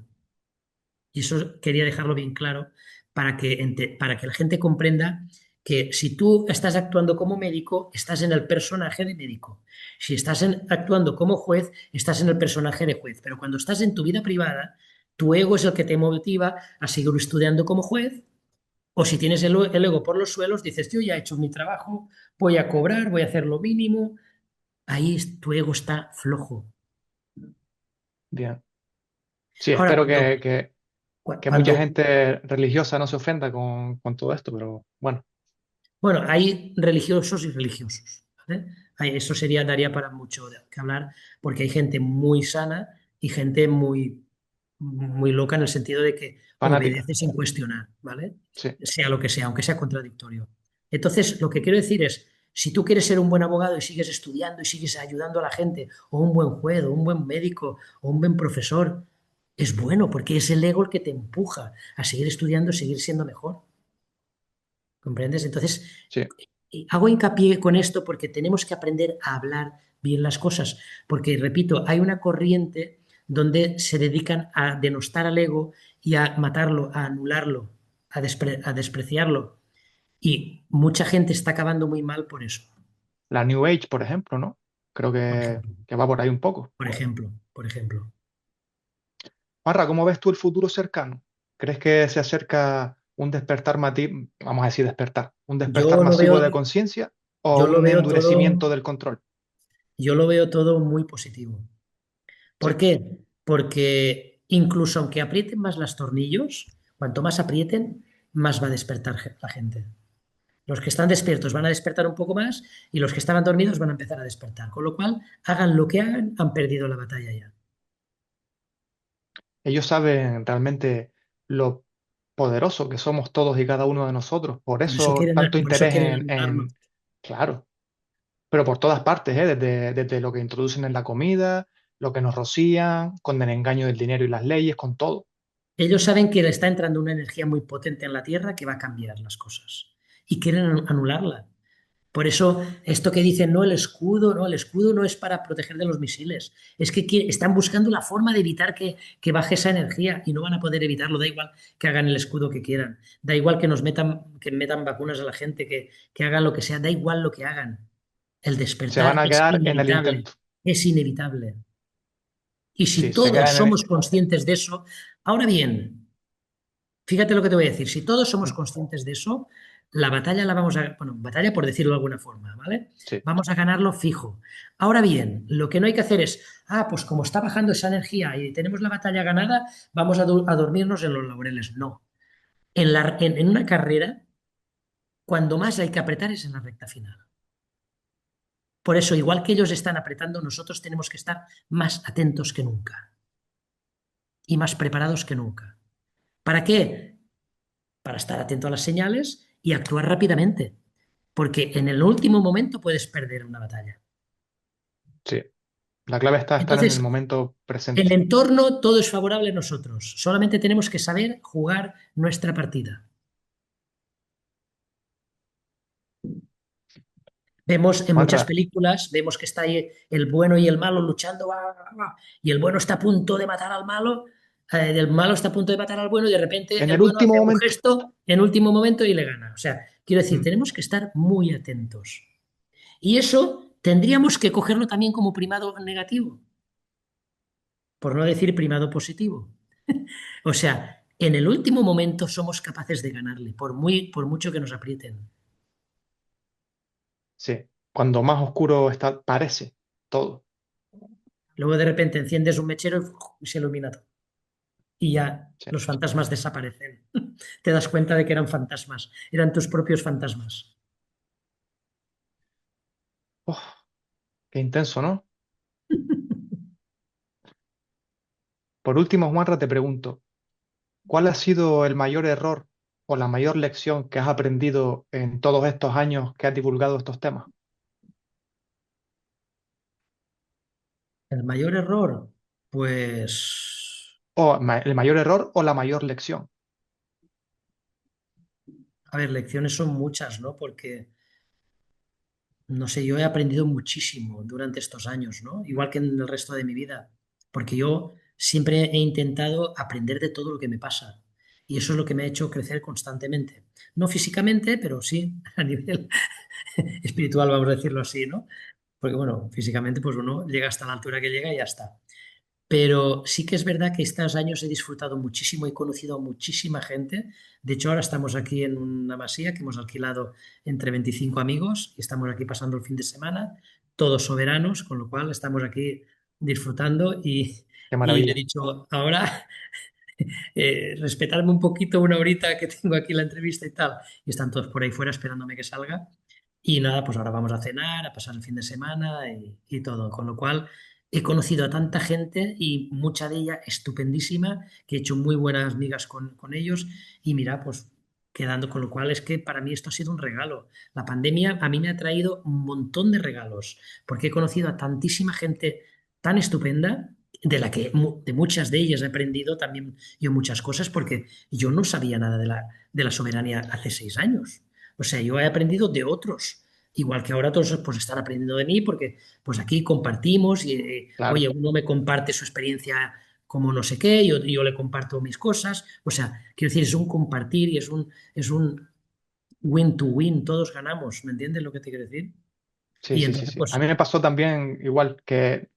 Y eso quería dejarlo bien claro para que la gente comprenda que si tú estás actuando como médico, estás en el personaje de médico. Si estás actuando como juez, estás en el personaje de juez. Pero cuando estás en tu vida privada, tu ego es el que te motiva a seguir estudiando como juez. O si tienes el ego por los suelos, dices, yo ya he hecho mi trabajo, voy a cobrar, voy a hacer lo mínimo. Ahí tu ego está flojo. bien. Sí, Ahora, espero que mucha cuando gente religiosa no se ofenda con todo esto, pero bueno, bueno, hay religiosos y religiosos, ¿vale? Eso daría para mucho que hablar, porque hay gente muy sana y gente muy loca en el sentido de que fanática, obedece sin cuestionar, ¿vale? sí. Sea lo que sea, aunque sea contradictorio. Entonces, lo que quiero decir es, si tú quieres ser un buen abogado y sigues estudiando y sigues ayudando a la gente, o un buen juez, o un buen médico, o un buen profesor, es bueno, porque es el ego el que te empuja a seguir estudiando, seguir siendo mejor. ¿Comprendes? Entonces, Sí. y hago hincapié con esto porque tenemos que aprender a hablar bien las cosas, porque, repito, hay una corriente donde se dedican a denostar al ego y a matarlo, a anularlo, a despreciarlo. Y mucha gente está acabando muy mal por eso, La New Age, por ejemplo, ¿no? Creo por ejemplo, que va por ahí un poco. por ejemplo. Marra, ¿cómo ves tú el futuro cercano? ¿Crees que se acerca un despertar vamos a decir despertar, un despertar Yo lo masivo veo, de conciencia o yo lo un veo todo, endurecimiento del control? yo lo veo todo muy positivo. ¿Por Sí. qué? Porque incluso aunque aprieten más los tornillos, cuanto más aprieten, más va a despertar la gente. Los que están despiertos van a despertar un poco más y los que estaban dormidos van a empezar a despertar. Con lo cual, hagan lo que hagan, han perdido la batalla ya. Ellos saben realmente lo poderoso que somos todos y cada uno de nosotros. Por eso tanto Por eso interés quieren anularlo. claro, pero por todas partes, ¿eh? Desde lo que introducen en la comida, lo que nos rocían, con el engaño del dinero y las leyes, con todo. Ellos saben que le está entrando una energía muy potente en la Tierra que va a cambiar las cosas y quieren anularla. Por eso, esto que dicen, no, el escudo no es para proteger de los misiles. Es que están buscando la forma de evitar que baje esa energía y no van a poder evitarlo. Da igual que hagan el escudo que quieran. Da igual que metan vacunas a la gente, que hagan lo que sea. Da igual lo que hagan. El Se van despertar a es quedar en el inevitable. intento. Es inevitable. Y si Sí, se todos quedan en somos conscientes de eso, ahora bien, fíjate lo que te voy a decir. Si todos somos conscientes de eso, la batalla la vamos a, bueno, batalla por decirlo de alguna forma, ¿vale? Sí, Vamos a ganarlo fijo. Ahora bien, lo que no hay que hacer es, pues como está bajando esa energía y tenemos la batalla ganada, vamos a dormirnos en los laureles. No. En una carrera, cuando más hay que apretar es en la recta final. Por eso, igual que ellos están apretando, nosotros tenemos que estar más atentos que nunca y más preparados que nunca. ¿Para qué? Para estar atento a las señales y actuar rápidamente, porque en el último momento puedes perder una batalla. sí. La clave está estar en el Entonces, momento el presente. entorno todo es favorable a nosotros, solamente tenemos que saber jugar nuestra partida. Vemos en muchas Juanra, películas, vemos que está ahí el bueno y el malo luchando, y el bueno está a punto de matar al malo, el malo está a punto de matar al bueno y de repente en el el bueno último hace un momento. gesto en último momento y le gana. O sea, quiero decir, Mm, tenemos que estar muy atentos. Y eso tendríamos que cogerlo también como primado negativo, por no decir primado positivo. O sea, en el último momento somos capaces de ganarle, por mucho que nos aprieten. sí. Cuando más oscuro está, parece todo. Luego de repente enciendes un mechero y se ilumina todo. Y ya Sí. los fantasmas desaparecen. Te das cuenta de que eran fantasmas, eran tus propios fantasmas. Uf, qué intenso, ¿no? Por último, Juanra, te pregunto, ¿cuál ha sido el mayor error o la mayor lección que has aprendido en todos estos años que has divulgado estos temas? El mayor error, pues, El mayor error o la mayor lección. a ver, lecciones son muchas, ¿no? Porque no sé, yo he aprendido muchísimo durante estos años, ¿no? Igual que en el resto de mi vida, porque yo siempre he intentado aprender de todo lo que me pasa. Y eso es lo que me ha hecho crecer constantemente. No físicamente, pero sí a nivel espiritual, vamos a decirlo así, ¿no? Porque bueno, físicamente pues uno llega hasta la altura que llega y ya está. Pero sí que es verdad que estos años he disfrutado muchísimo, he conocido a muchísima gente. De hecho, ahora estamos aquí en una masía que hemos alquilado entre 25 amigos y estamos aquí pasando el fin de semana, todos soberanos, con lo cual estamos aquí disfrutando Qué y le he maravilla. dicho, ahora respetarme un poquito una horita que tengo aquí la entrevista y tal. Y están todos por ahí fuera esperándome que salga. Y nada, pues ahora vamos a cenar, a pasar el fin de semana y todo. Con lo cual he conocido a tanta gente y mucha de ella estupendísima, que he hecho muy buenas migas con ellos. Y mira, pues quedando con lo cual es que para mí esto ha sido un regalo. La pandemia a mí me ha traído un montón de regalos, porque he conocido a tantísima gente tan estupenda de la que de muchas de ellas he aprendido también yo muchas cosas porque yo no sabía nada de la soberanía hace 6 años. O sea, yo he aprendido de otros, igual que ahora todos pues están aprendiendo de mí porque pues aquí compartimos y oye, Claro. uno me comparte su experiencia como no sé qué, yo le comparto mis cosas. O sea, quiero decir, es un compartir y es un win to win, todos ganamos, ¿me entiendes lo que te quiero decir? Sí, Y sí, sí, entonces, sí. A pues, mí me pasó también igual que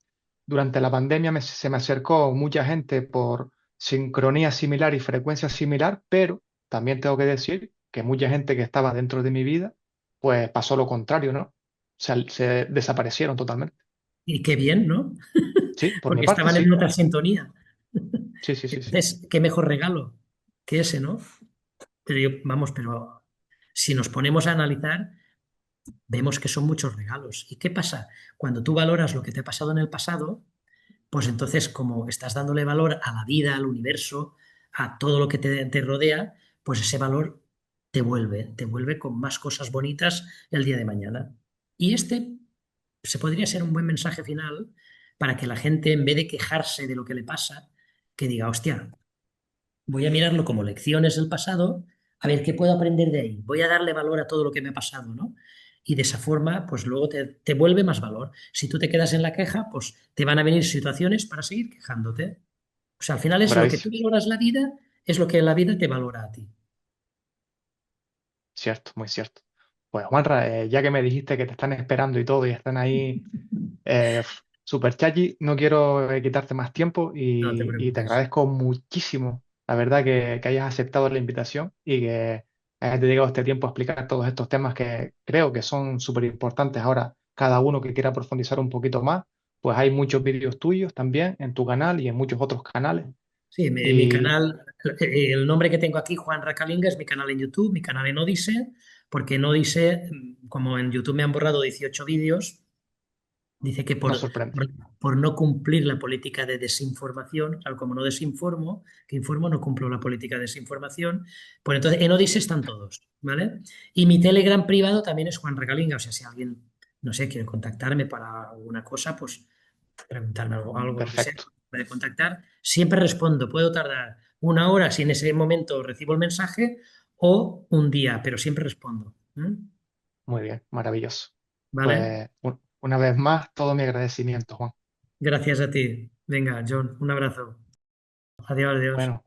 durante la pandemia se me acercó mucha gente por sincronía similar y frecuencia similar, pero también tengo que decir que mucha gente que estaba dentro de mi vida, pues pasó lo contrario, ¿no? Se desaparecieron totalmente. y qué bien, ¿no? Sí, por mi Porque parte, estaban en sí. otra sintonía. Sí, sí, sí, sí. Entonces, qué mejor regalo que ese, ¿no? Pero vamos, pero si nos ponemos a analizar, vemos que son muchos regalos. ¿Y qué pasa? Cuando tú valoras lo que te ha pasado en el pasado, pues entonces como estás dándole valor a la vida, al universo, a todo lo que te rodea, pues ese valor te vuelve con más cosas bonitas el día de mañana. Y este se podría ser un buen mensaje final para que la gente, en vez de quejarse de lo que le pasa, que diga, hostia, voy a mirarlo como lecciones del pasado, a ver qué puedo aprender de ahí. Voy a darle valor a todo lo que me ha pasado, ¿no? Y de esa forma, pues luego te vuelve más valor. Si tú te quedas en la queja, pues te van a venir situaciones para seguir quejándote. O sea, al final es lo que tú Bravísimo. valoras la vida, es lo que la vida te valora a ti. Cierto, muy cierto. Pues Juanra, ya que me dijiste que te están esperando y todo y están ahí super chachi, no quiero quitarte más tiempo No te y te preocupes. agradezco muchísimo, la verdad, que hayas aceptado la invitación y que hayas dedicado este tiempo a explicar todos estos temas que creo que son súper importantes. Ahora, cada uno que quiera profundizar un poquito más, pues hay muchos vídeos tuyos también en tu canal y en muchos otros canales. Sí, mi Y canal, el nombre que tengo aquí, Juan Racalinga, es mi canal en YouTube, mi canal en Odise, porque en Odise, como en YouTube me han borrado 18 vídeos, dice que nos sorprende. por no cumplir la política de desinformación, claro, como no desinformo, que informo, no cumplo la política de desinformación, pues entonces en Odise están todos, ¿vale? Y mi Telegram privado también es Juan Regalinga, o sea, si alguien, no sé, quiere contactarme para alguna cosa, pues preguntarme algo lo que sea, Perfecto. puede contactar, siempre respondo, puedo tardar una hora si en ese momento recibo el mensaje o un día, pero siempre respondo. ¿Mm? Muy bien, maravilloso. ¿Vale? Pues una vez más, todo mi agradecimiento, Juan. Gracias a ti. Venga, John, un abrazo. Adiós, adiós. Bueno.